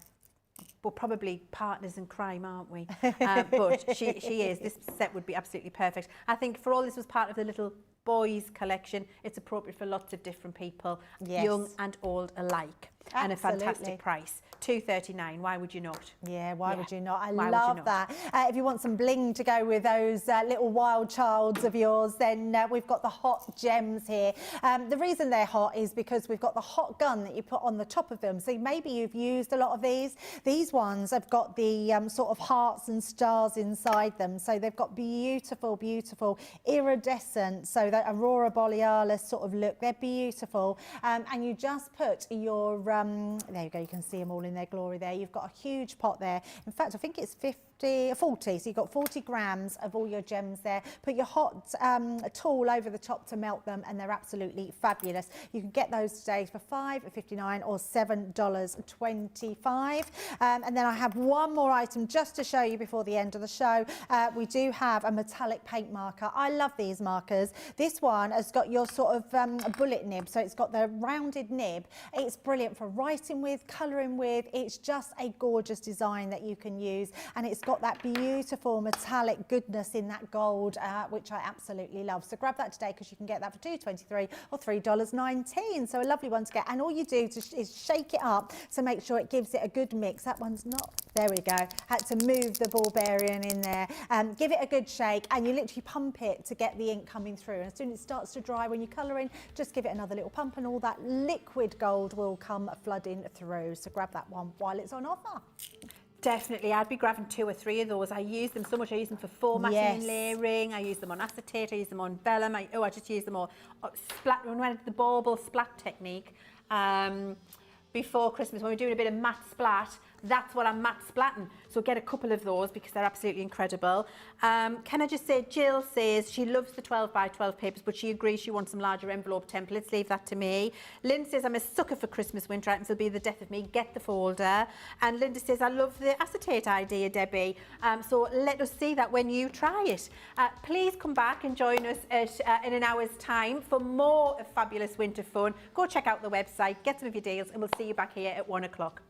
we're probably partners in crime, aren't we? But she is. This set would be absolutely perfect. I think for all this was part of the little boys collection, it's appropriate for lots of different people, young and old alike. And a fantastic price, $2.39. Why would you not? Yeah, why would you not? I love that. If you want some bling to go with those little wild childs of yours, then we've got the hot gems here. The reason they're hot is because we've got the hot gun that you put on the top of them. So maybe you've used a lot of these. These ones have got the sort of hearts and stars inside them. So they've got beautiful, beautiful iridescent, so that aurora borealis sort of look. They're beautiful. And you just put your there you go, you can see them all in their glory there. You've got a huge pot there. In fact, I think it's 40, so you've got 40 grams of all your gems there. Put your hot tool over the top to melt them, and they're absolutely fabulous. You can get those today for $5.59 or $7.25. And then I have one more item just to show you before the end of the show. We do have a metallic paint marker. I love these markers. This one has got your sort of bullet nib, so it's got the rounded nib. It's brilliant for writing with, colouring with. It's just a gorgeous design that you can use, and it's got that beautiful metallic goodness in that gold, which I absolutely love. So grab that today because you can get that for $2.23 or $3.19. So a lovely one to get. And all you do is shake it up to make sure it gives it a good mix. That one's not, there we go. Had to move the ball bearing in there. Give it a good shake, and you literally pump it to get the ink coming through. And as soon as it starts to dry, when you're colouring, just give it another little pump and all that liquid gold will come flooding through. So grab that one while it's on offer. Definitely, I'd be grabbing 2 or 3 of those. I use them so much. I use them for formatting and layering. I use them on acetate. I use them on vellum. I just use them all. Splat, when I did the bauble splat technique before Christmas, when we're doing a bit of matte splat, that's what I'm matte splatting. So get a couple of those because they're absolutely incredible. Can I just say, Jill says she loves the 12 by 12 papers, but she agrees she wants some larger envelope templates. Leave that to me. Lynn says, I'm a sucker for Christmas winter items. It'll be the death of me. Get the folder. And Linda says, I love the acetate idea, Debbie. So let us see that when you try it. Please come back and join us in an hour's time for more fabulous winter fun. Go check out the website, get some of your deals, and we'll see you back here at 1 o'clock.